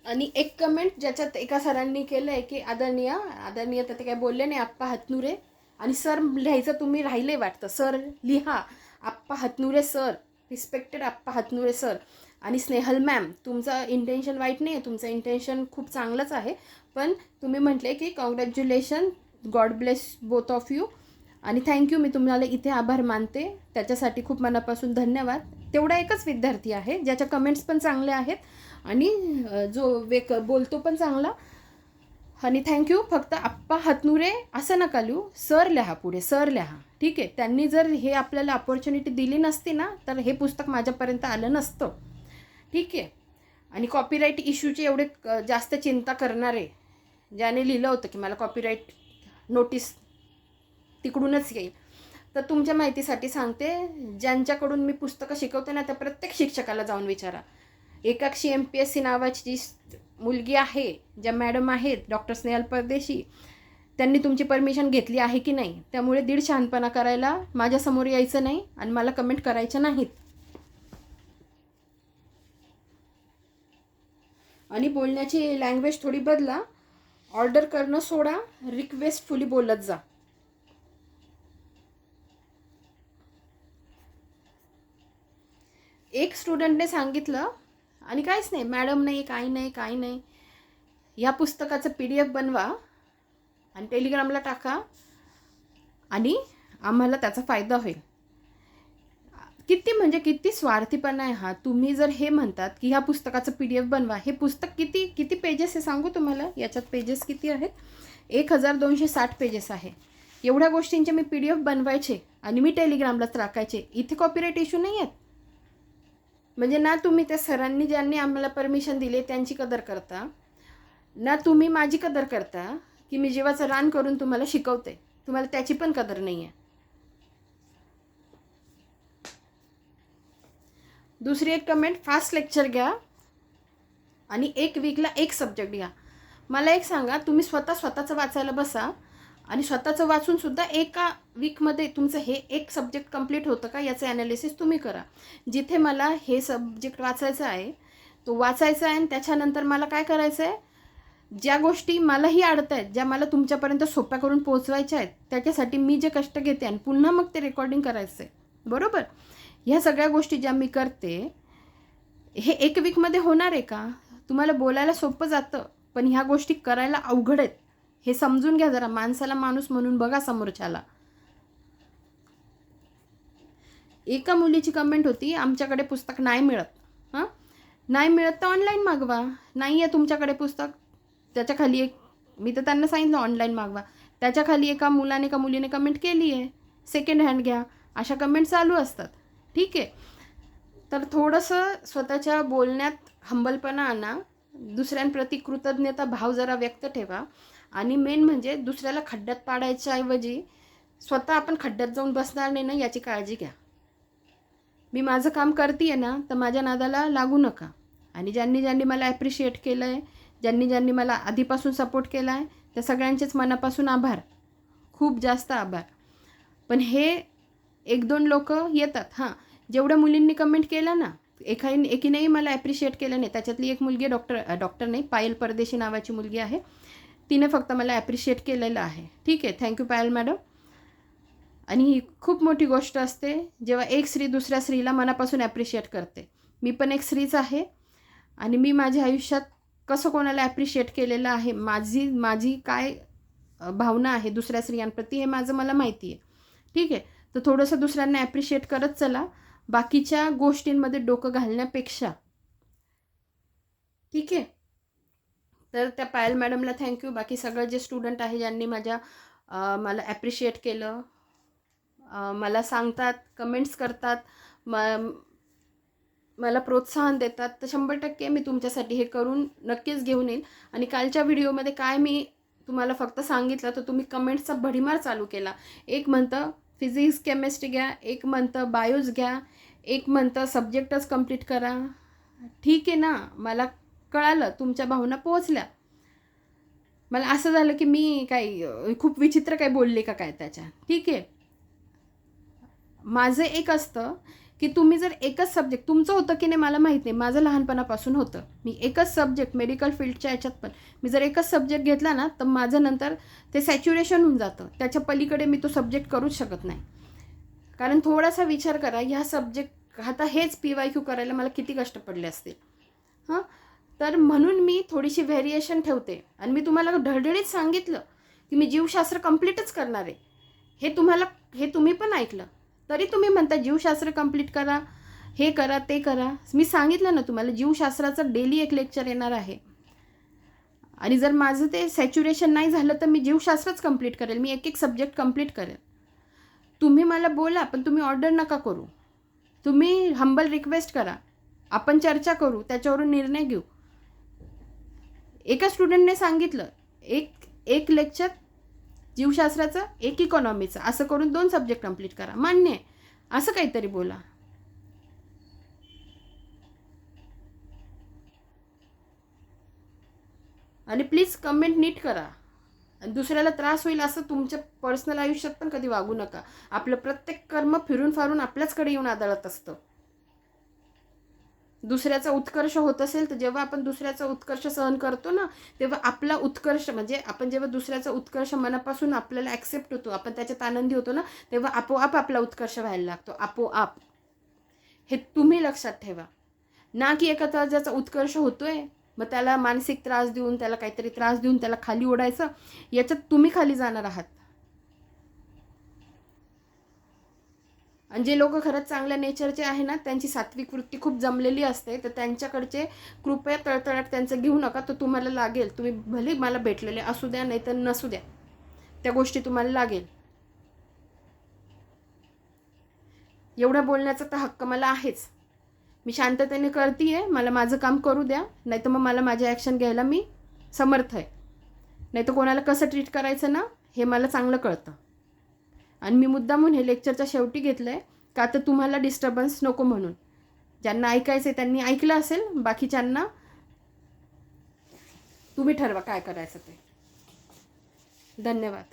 आणि एक कमेंट ज्याच्यात एका सरांनी केलं आहे की आदरणीय तर ते काय बोलले नाही, आप्पा हतनुरे, आणि सर लिहायचं तुम्ही राहिले वाटतं. सर लिहा, आप्पा हतनुरे सर, रिस्पेक्टेड आप्पा हतनुरे सर. आणि स्नेहल मॅम, तुमचं इंटेन्शन वाईट नाही आहे, तुमचं इंटेन्शन खूप चांगलंच आहे. पण तुम्ही म्हटले की congratulation, God bless both of you, आणि थँक्यू. मी तुम्हाला इथे आभार मानते, त्याच्यासाठी खूप मनापासून धन्यवाद. तेवढा एकच विद्यार्थी आहे ज्याच्या कमेंट्स पण चांगले आहेत आणि जो बोलतो पण चांगला. आणि थँक्यू. फक्त आप्पा हतनुरे असं नका लिहू, सर लिहा, पुढे सर लिहा. ठीक आहे. त्यांनी जर हे आपल्याला अपॉर्च्युनिटी दिली नसती ना तर हे पुस्तक माझ्यापर्यंत आलं नसतं. ठीक आहे. आणि कॉपीराईट इश्यूची एवढे जास्त चिंता करणारे, ज्याने लिहिलं होतं की मला कॉपीराईट नोटीस तिकडूनच येईल, तर तुमच्या माहितीसाठी सांगते, ज्यांच्याकडून मी पुस्तकं शिकवते ना त्या प्रत्येक शिक्षकाला जाऊन विचारा. एकाक्षी MPSC नावाची जी मुलगी आहे, ज्या मॅडम आहेत डॉक्टर स्नेहल परदेशी, त्यांनी तुमची परमिशन घेतली आहे की नाही. त्यामुळे दीड शहाणपणा करायला माझ्यासमोर यायचं नाही आणि मला कमेंट करायच्या नाहीत. आणि बोलण्याची लँग्वेज थोडी बदला. ऑर्डर करणं सोडा, रिक्वेस्टफुली बोलत जा. एक स्टुडंटने सांगितलं, आणि काहीच नाही मॅडम, नाही काही नाही, या पुस्तकाचं PDF बनवा आणि टेलिग्रामला टाका आणि आम्हाला त्याचा फायदा होईल. किती स्वार्थीपणा आहे हा. तुम्ही जर हे म्हणतात की ह्या पुस्तकाचं PDF बनवा, हे पुस्तक किती पेजेस आहे सांगू तुम्हाला. याच्यात पेजेस किती आहेत? 1260 पेजेस आहे. एवढ्या गोष्टींचे मी PDF बनवायचे आणि मी टेलिग्रामलाच टाकायचे. इथे कॉपीराईट इश्यू नाही आहेत. म्हणजे ना तुम्ही त्या सरांनी ज्यांनी आम्हाला परमिशन दिले त्यांची कदर करता, ना तुम्ही माझी कदर करता की मी जीवाचं रान करून तुम्हाला शिकवते. तुम्हाला त्याची पण कदर नाही आहे. दुसरी एक कमेंट, फास्ट लेक्चर घ्या आणि एक वीकला एक सब्जेक्ट घ्या. मला एक सांगा, तुम्ही स्वतःचं वाचायला बसा आणि स्वतःचं वाचूनसुद्धा एका वीकमध्ये तुमचं हे एक सब्जेक्ट कंप्लीट होतं का याचं ॲनालिसिस तुम्ही करा. जिथे मला हे सब्जेक्ट वाचायचं आहे तो वाचायचा आहे आणि त्याच्यानंतर मला काय करायचं आहे, ज्या गोष्टी मलाही अडत आहेत, ज्या मला तुमच्यापर्यंत सोप्या करून पोहोचवायच्या आहेत, त्याच्यासाठी मी जे कष्ट घेते आणि पुन्हा मग ते रेकॉर्डिंग करायचं आहे. बरोबर. ह्या सगळ्या गोष्टी ज्या मी करते हे एक वीकमध्ये होणार आहे का? तुम्हाला बोलायला सोपं जातं, पण ह्या गोष्टी करायला अवघड आहेत. हे समजून घ्या जरा. माणसाला माणूस म्हणून बघा समोरच्याला. एका मुलीची कमेंट होती, आमच्याकडे पुस्तक नाही मिळत. नाही मिळत तर ऑनलाईन मागवा. नाही आहे तुमच्याकडे पुस्तक, त्याच्या खाली एक, मी तर त्यांना सांगितलं ऑनलाईन मागवा. त्याच्या खाली एका मुलाने का मुलीने कमेंट केली आहे, सेकंड हँड घ्या. अशा कमेंट चालू असतात. ठीक आहे. तर थोडंसं स्वतःच्या बोलण्यात हंबलपणा आणा, दुसऱ्यांप्रती कृतज्ञता भाव जरा व्यक्त ठेवा, आणि मेन म्हणजे दुसऱ्याला खड्ड्यात पाडायच्या ऐवजी स्वतः आपण खड्ड्यात जाऊन बसणार नाही ना याची काळजी घ्या. मी माझं काम करते आहे ना तर माझ्या नादाला लागू नका. आणि ज्यांनी मला ॲप्रिशिएट केलं आहे, ज्यांनी मला आधीपासून सपोर्ट केला आहे, त्या सगळ्यांचेच मनापासून आभार, खूप जास्त आभार. पण हे 1-2 लोक येतात. जेवढ्या मुलींनी कमेंट केलं ना, एकीनेही मला ॲप्रिशिएट केलं नाही. त्याच्यातली एक मुलगी डॉक्टर नाही, पायल परदेशी नावाची मुलगी आहे, तिने फक्त मला ॲप्रिशिएट केलेलं आहे. ठीक आहे. थँक्यू पायल मॅडम. आणि ही खूप मोठी गोष्ट असते जेव्हा एक स्त्री दुसऱ्या स्त्रीला मनापासून ॲप्रिशिएट करते. मी पण एक स्त्रीच आहे आणि मी माझ्या आयुष्यात कसं कोणाला ॲप्रिशिएट केलेलं आहे, माझी काय भावना आहे दुसऱ्या स्त्रियांप्रती, हे माझं मला माहिती आहे. ठीक आहे. तर थोडंसं दुसऱ्यांना ॲप्रिशिएट करत चला, बाकीच्या गोष्टींमध्ये डोकं घालण्यापेक्षा. ठीक आहे. तर त्या पायल मॅडमला थँक्यू. बाकी सगळं जे स्टुडंट आहे ज्यांनी मला ॲप्रिशिएट केलं, मला सांगतात, कमेंट्स करतात, मला प्रोत्साहन देतात, तर 100% मी तुमच्यासाठी हे करून नक्कीच घेऊन येईल. आणि कालच्या व्हिडिओमध्ये काय मी तुम्हाला फक्त सांगितलं, तर तुम्ही कमेंट्सचा भडीमार चालू केला. एक म्हणतं फिजिक्स केमिस्ट्री घ्या, एक म्हणतं बायोज घ्या, एक म्हणतं सब्जेक्टच कंप्लीट करा. ठीक आहे ना, मला कळालं, तुमच्या भावना पोहोचल्या. मला असं झालं की मी काही खूप विचित्र काही बोलले का काय त्याच्या. ठीक आहे, माझं एक असतं की तुम्ही जर एकच सब्जेक्ट, तुमचं होतं की नाही मला माहीत नाही, माझं लहानपणापासून होतं, मी एकच सब्जेक्ट मेडिकल फील्डच्या ह्याच्यात पण मी जर एकच सब्जेक्ट घेतला ना, तर माझं नंतर ते सॅच्युरेशन होऊन जातं. त्याच्या पलीकडे मी तो सब्जेक्ट करूच शकत नाही. कारण थोडासा विचार करा, ह्या सब्जेक्ट आता हेच PYQ करायला मला किती कष्ट पडले असतील. हां, तर म्हणून मी थोडीशी व्हेरिएशन ठेवते. आणि मी तुम्हाला ढळढळीत सांगितलं की मी जीवशास्त्र कंप्लीटच करणार आहे. हे तुम्ही पण ऐकलं, तरी तुम्ही म्हणता जीवशास्त्र कंप्लीट करा, हे करा, ते करा. मी सांगितलं ना तुम्हाला, जीवशास्त्राचं डेली एक लेक्चर येणार आहे. आणि जर माझं ते सॅच्युरेशन नाही झालं तर मी जीवशास्त्रच कंप्लीट करेल, मी एक सब्जेक्ट कंप्लीट करेल. तुम्ही मला बोला, पण तुम्ही ऑर्डर नका करू. तुम्ही हंबल रिक्वेस्ट करा, आपण चर्चा करू, त्याच्यावरून निर्णय घेऊ. एका स्टुडंटने सांगितलं एक लेक्चर जीवशास्त्राचं, एक इकॉनॉमीचं, असं करून 2 सब्जेक्ट कंप्लीट करा. मान्य आहे, असं काहीतरी बोला. आणि प्लीज कमेंट नीट करा. आणि दुसऱ्याला त्रास होईल असं तुमच्या पर्सनल आयुष्यात पण कधी वागू नका. आपलं प्रत्येक कर्म फिरून फारून आपल्याचकडे येऊन आदळत असतं. दुसऱ्याचा उत्कर्ष होत असेल तर जेव्हा आपण दुसऱ्याचा उत्कर्ष सहन करतो ना, तेव्हा आपला उत्कर्ष, म्हणजे आपण जेव्हा दुसऱ्याचा उत्कर्ष मनापासून आपल्याला ॲक्सेप्ट होतो, आपण त्याच्यात आनंदी होतो ना, तेव्हा आपोआप आपला उत्कर्ष व्हायला लागतो, आपोआप. हे तुम्ही लक्षात ठेवा. ना की एखाद्याचा उत्कर्ष होतोय मग त्याला मानसिक त्रास देऊन, त्याला काहीतरी त्रास देऊन त्याला खाली ओढायचं, याच्यात तुम्ही खाली जाणार आहात. आणि जे लोक खरंच चांगल्या नेचरचे आहे ना, त्यांची सात्विक वृत्ती खूप जमलेली असते, तर त्यांच्याकडचे कृपया तळतळाट त्यांचं घेऊ नका. तर तुम्हाला लागेल, तुम्ही भले मला भेटलेले असू द्या नाही तर नसू द्या, त्या गोष्टी तुम्हाला लागेल. एवढा बोलण्याचा तर हक्क मला आहेच. मी शांततेने करतीये, मला माझं काम करू द्या, नाही तर मग मला माझे ॲक्शन घ्यायला मी समर्थ आहे. नाही तर कोणाला कसं ट्रीट करायचं ना, हे मला चांगलं कळतं. आणि मी मुद्दामून हे लेक्चरच्या शेवटी घेतलं आहे का, तर तुम्हाला डिस्टर्बन्स नको म्हणून. ज्यांना ऐकायचं आहे त्यांनी ऐकलं असेल, बाकीच्यांना तुम्ही ठरवा काय करायचं ते. धन्यवाद.